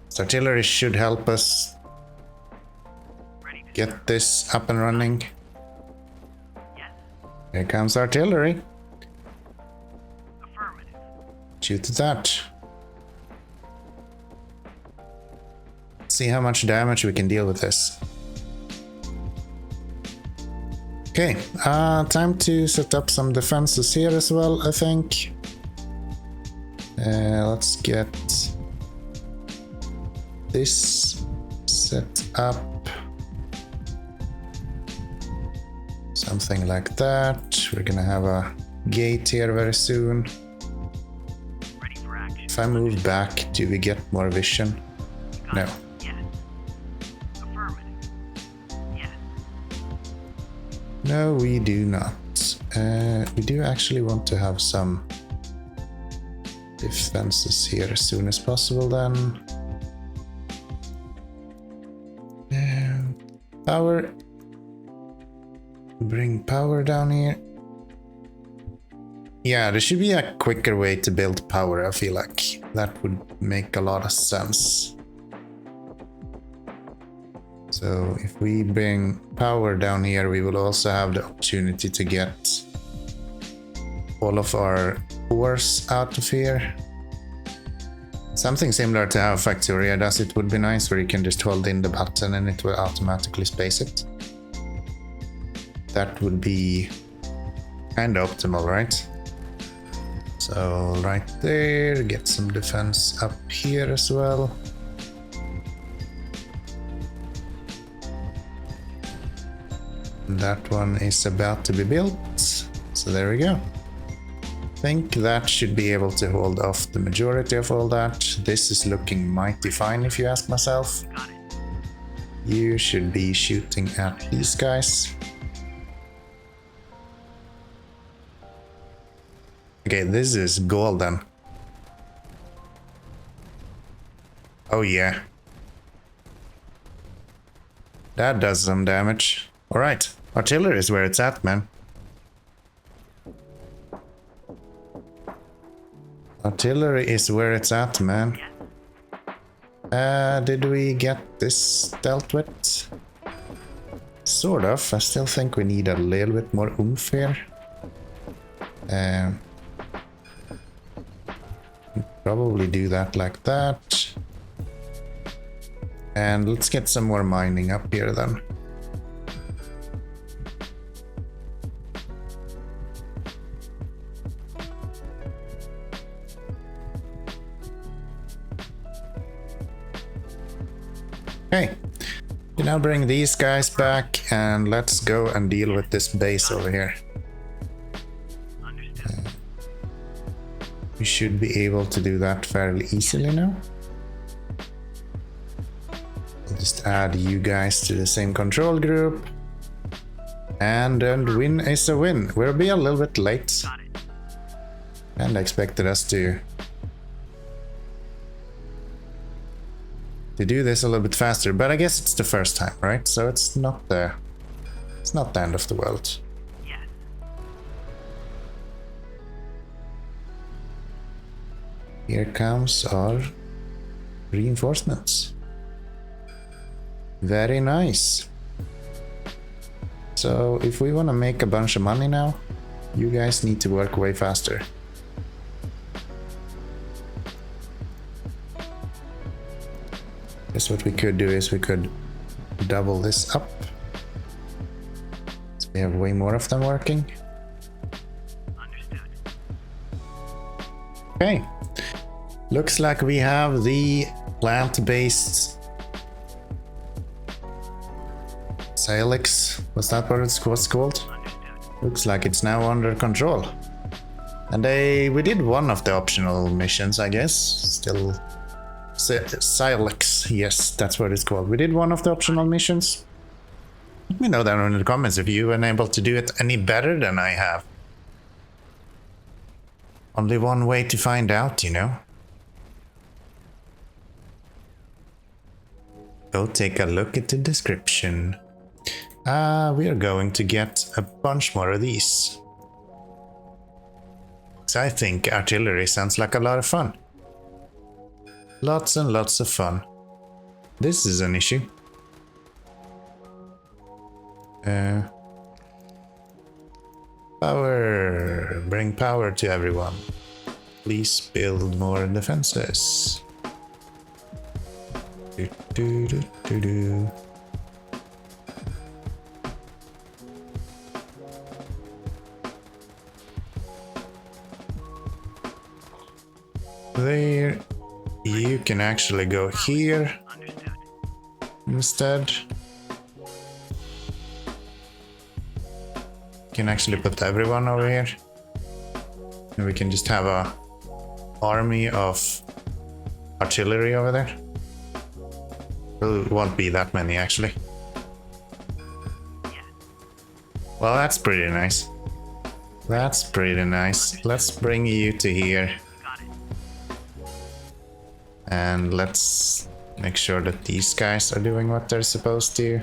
So artillery should help us Ready to serve. get this up and running. Yes. Here comes artillery. Affirmative. Shoot at that. See how much damage we can deal with this. Okay, time to set up some defenses here as well, I think. Let's get this set up. Something like that. We're gonna have a gate here very soon. Ready for action. If I move back, do we get more vision? You got No. it. Yes. Affirmative. Yes. No, we do not. We do actually want to have some defenses here as soon as possible then. Power. Bring power down here. Yeah, there should be a quicker way to build power, I feel like. That would make a lot of sense. So if we bring power down here, we will also have the opportunity to get all of our ores out of here. Something similar to how Factoria does it would be nice, where you can just hold in the button and it will automatically space it. That would be kind of optimal, right? So right there, get some defense up here as well. And that one is about to be built. So there we go. I think that should be able to hold off the majority of all that. This is looking mighty fine if you ask myself. Got it. You should be shooting at these guys. Okay, this is golden. Oh yeah. That does some damage. Alright, artillery is where it's at, man. Artillery is where it's at, man. Did we get this dealt with? Sort of. I still think we need a little bit more oomph here. Probably do that like that. And let's get some more mining up here then. Okay, you now bring these guys back and let's go and deal with this base over here. We should be able to do that fairly easily now. We'll just add you guys to the same control group. And win is a win. We'll be a little bit late. And I expected us to do this a little bit faster, but I guess it's the first time, right? So it's not the end of the world. Here comes our reinforcements. Very nice. So if we want to make a bunch of money now, you guys need to work way faster. Guess what we could do is we could double this up. So we have way more of them working. Understood. Okay. Looks like we have the plant-based Calyx. Was that what it was called? Understood. Looks like it's now under control. And we did one of the optional missions, I guess. Still Calyx. Yes, that's what it's called. We did one of the optional missions. Let me know down in the comments if you were able to do it any better than I have. Only one way to find out, you know. Go take a look at the description. We are going to get a bunch more of these. So I think artillery sounds like a lot of fun. Lots and lots of fun. This is an issue. Power. Bring power to everyone. Please build more defenses. Do, do, do, do, do. There. You can actually go here instead. You can actually put everyone over here. And we can just have a army of artillery over there. It won't be that many actually. Well, that's pretty nice. That's pretty nice. Let's bring you to here. And let's make sure that these guys are doing what they're supposed to.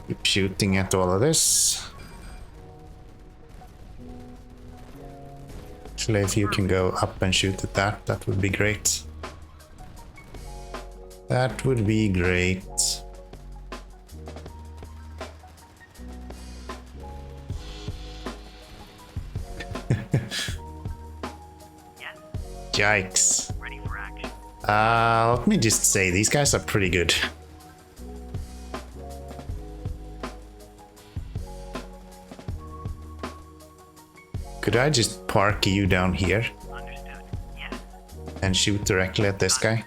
Keep shooting at all of this. Actually, if you can go up and shoot at that, that would be great. That would be great. Yikes. Ready for action. Let me just say, these guys are pretty good. Could I just park you down here? Understood. Yes. And shoot directly at this guy?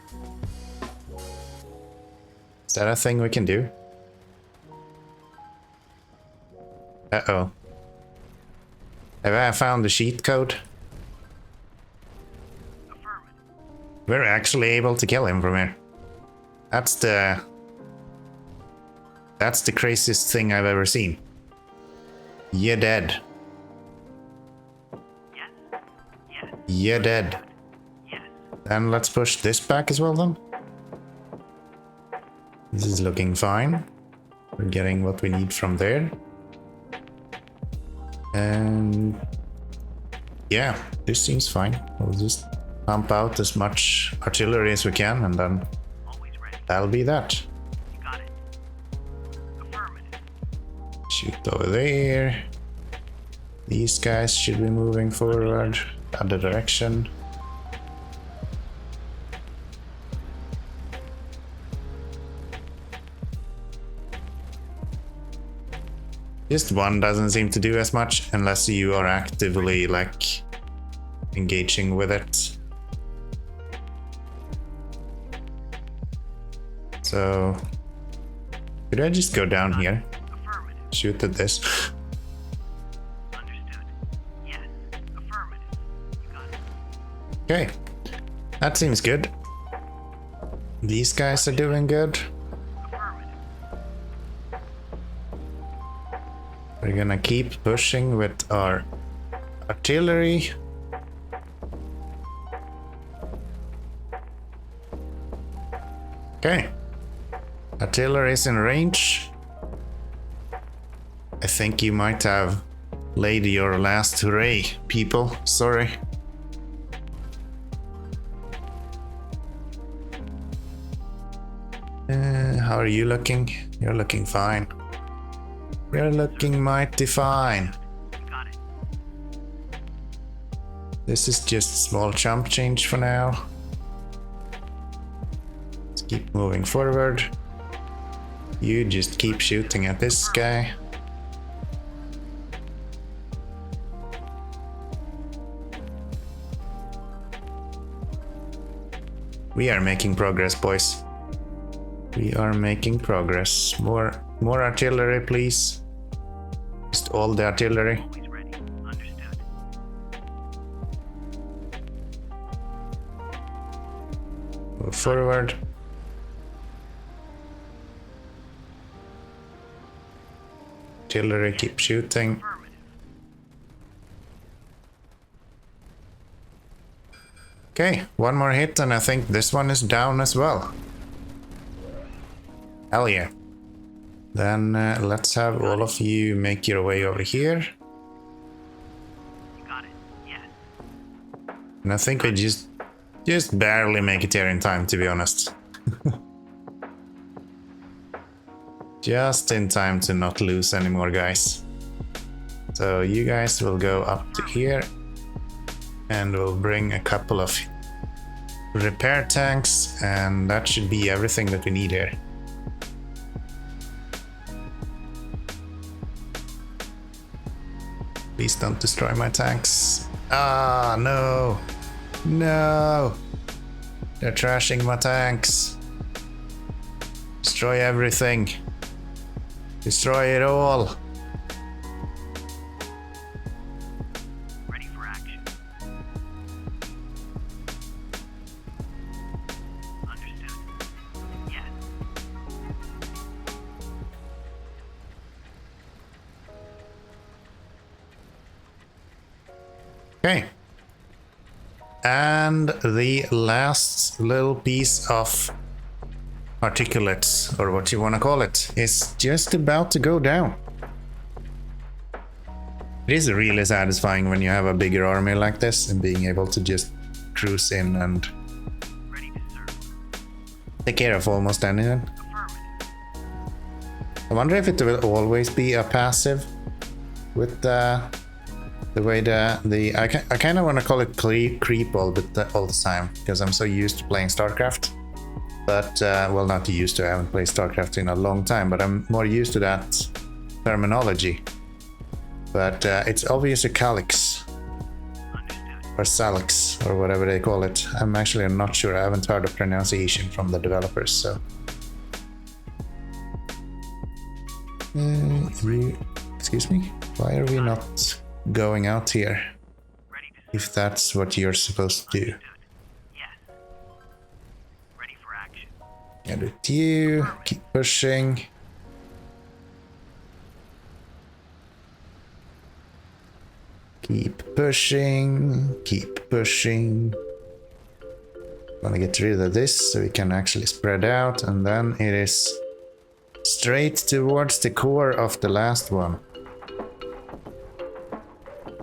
Is that a thing we can do? Uh-oh. Have I found the cheat code? Affirmative. We're actually able to kill him from here. That's the craziest thing I've ever seen. You're dead. Yes. Yes. You're dead. Yes. And let's push this back as well then. This is looking fine. We're getting what we need from there. And Yeah, this seems fine. We'll just pump out as much artillery as we can, and then Always ready. that'll be that. You got it. Affirmative. Shoot over there. These guys should be moving forward, other direction. Just one doesn't seem to do as much unless you are actively like engaging with it. So could I just go down here? Affirmative. Shoot at this. Understood. Yes. Affirmative. You got it. Okay. That seems good. These guys are doing good. Affirmative. We're gonna keep pushing with our artillery. Okay. Artillery is in range. I think you might have laid your last hooray, people. Sorry. How are you looking? You're looking fine. You're looking mighty fine. You got it. This is just a small chump change for now. Let's keep moving forward. You just keep shooting at this guy. We are making progress, boys. We are making progress. More artillery, please. Just all the artillery. Always ready. Understood. Move forward. Artillery, keep shooting. Affirmative. Okay, one more hit and I think this one is down as well. Hell yeah. Then let's have all of you make your way over here. You got it. Yes. And I think we just barely make it here in time, to be honest. Just in time to not lose any more guys. So you guys will go up to here and we'll bring a couple of repair tanks, and that should be everything that we need here. Please don't destroy my tanks. Ah, no. No. They're trashing my tanks. Destroy everything. Destroy it all. Ready for action. Understood. Yes. Okay. And the last little piece of articulate, or what you want to call it, is just about to go down. It is really satisfying when you have a bigger army like this and being able to just cruise in and Ready to serve. take care of almost anything. Affirmative. I wonder if it will always be a passive with the way I kind of want to call it creep all the time, because I'm so used to playing StarCraft. But well, not used to. I haven't played StarCraft in a long time, but I'm more used to that terminology. But it's obviously Calyx Understood. or Salix or whatever they call it. I'm actually not sure. I haven't heard the pronunciation from the developers, so. Excuse me? Why are we not going out here Ready to serve. if that's what you're supposed to do? Understood. Yes. Ready for action. And with you, keep pushing. Keep pushing, keep pushing. Gonna get rid of this so we can actually spread out, and then it is straight towards the core of the last one.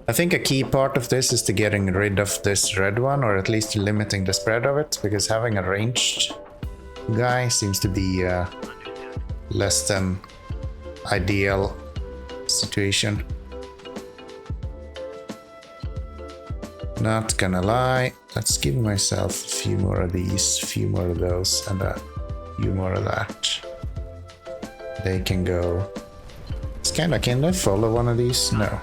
I think a key part of this is to getting rid of this red one, or at least limiting the spread of it, because having a ranged guy seems to be less than ideal situation. Not gonna lie, let's give myself a few more of these, a few more of those, and a few more of that. They can go. It's kinda, can I follow one of these? No.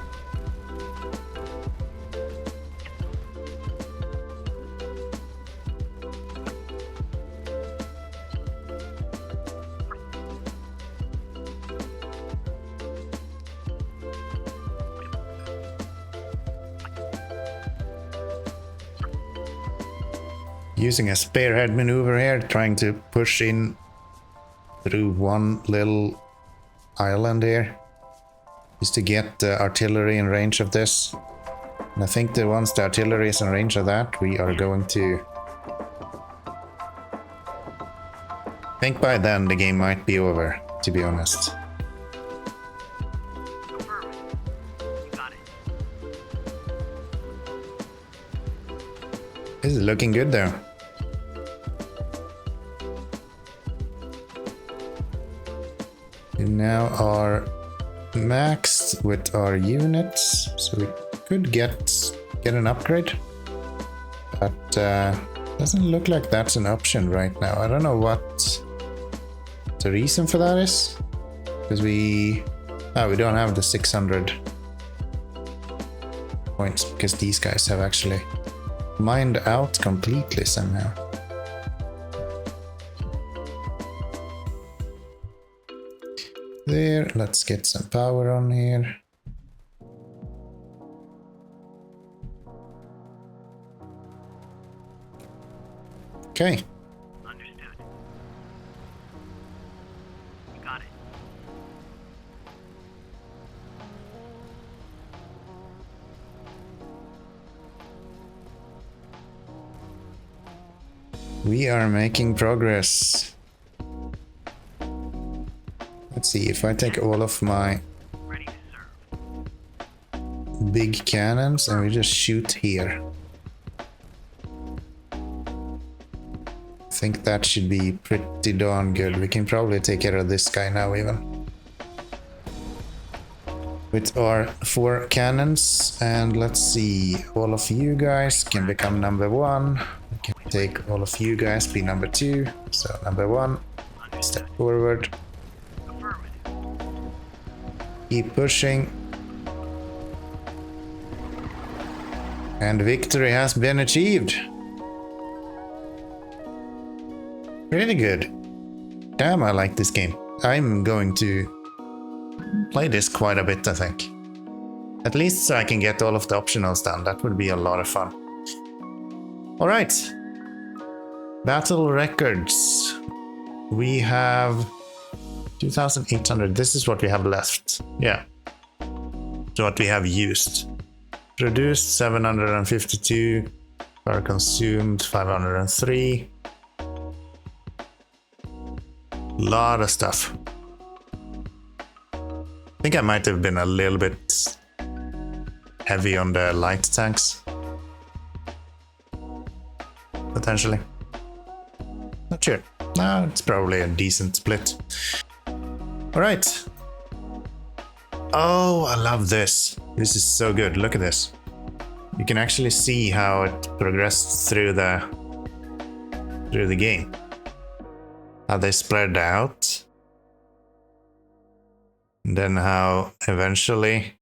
Using a spearhead maneuver here, trying to push in through one little island here, is to get the artillery in range of this. And I think that once the artillery is in range of that, we are going to... I think by then the game might be over, to be honest. Affirmative. You got it. This is looking good though. We now are maxed with our units, so we could get an upgrade, but doesn't look like that's an option right now. I don't know what the reason for that is, because we don't have the 600 points, because these guys have actually mined out completely somehow. There, let's get some power on here. Okay. Understood. You got it. We are making progress. Let's see, if I take all of my Ready to serve. big cannons and we just shoot here. I think that should be pretty darn good. We can probably take care of this guy now even. With our 4 cannons, and let's see, all of you guys can become number 1. We can take all of you guys, be number 2. So number 1, step forward. Keep pushing. And victory has been achieved. Really good. Damn, I like this game. I'm going to play this quite a bit, I think. At least so I can get all of the optionals done. That would be a lot of fun. Alright. Battle records. We have 2,800. This is what we have left. Yeah. So what we have used. Produced 752. Power consumed 503. Lot of stuff. I think I might have been a little bit heavy on the light tanks. Potentially. Not sure. No, it's probably a decent split. Alright. Oh, I love this. This is so good. Look at this. You can actually see how it progressed through the game. How they spread out. And then how eventually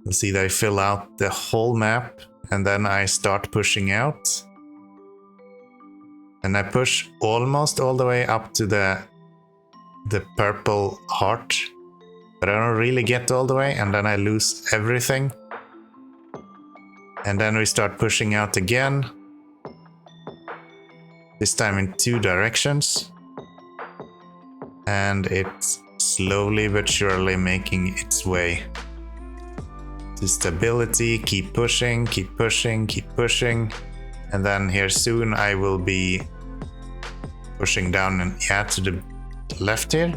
you'll see they fill out the whole map, and then I start pushing out. And I push almost all the way up to the purple heart, but I don't really get all the way, and then I lose everything. And then we start pushing out again, this time in 2 directions, and it's slowly but surely making its way to stability. Keep pushing, keep pushing, keep pushing, and then here soon I will be pushing down and to the left here.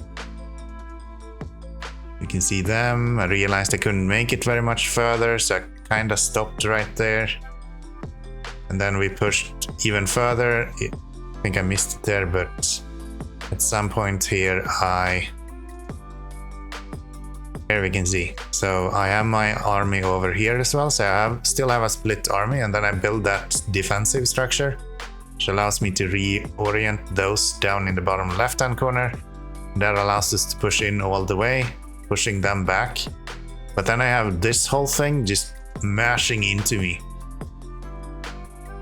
You can see them. I realized I couldn't make it very much further, so I kind of stopped right there. And then we pushed even further. I think I missed it there, but at some point here here we can see. So I have my army over here as well. So I still have a split army, and then I build that defensive structure, which allows me to reorient those down in the bottom left-hand corner. That allows us to push in all the way, pushing them back. But then I have this whole thing just mashing into me.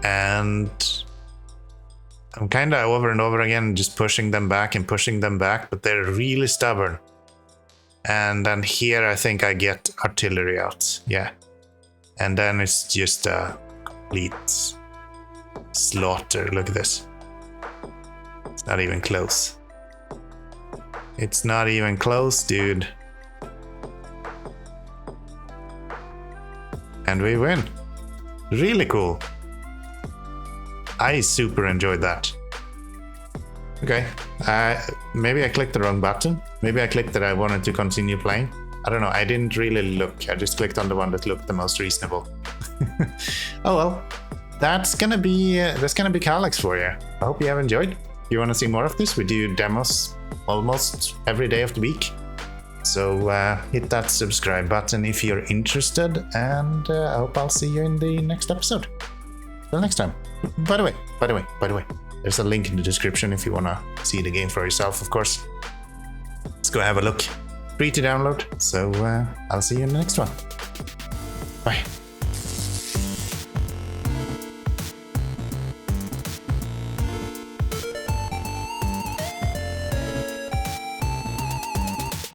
And I'm kind of over and over again just pushing them back and pushing them back, but they're really stubborn. And then here I think I get artillery out, yeah. And then it's just a complete slaughter. Look at this. It's not even close. It's not even close, dude. And we win. Really cool. I super enjoyed that. Okay, maybe I clicked the wrong button. Maybe I clicked that I wanted to continue playing. I don't know, I didn't really look. I just clicked on the one that looked the most reasonable. Oh well, that's gonna be Calyx for you. I hope you have enjoyed. If you want to see more of this, we do demos almost every day of the week. So hit that subscribe button if you're interested, and I hope I'll see you in the next episode. Till next time. By the way, there's a link in the description if you want to see the game for yourself, of course. Let's go have a look. Free to download, so I'll see you in the next one. Bye.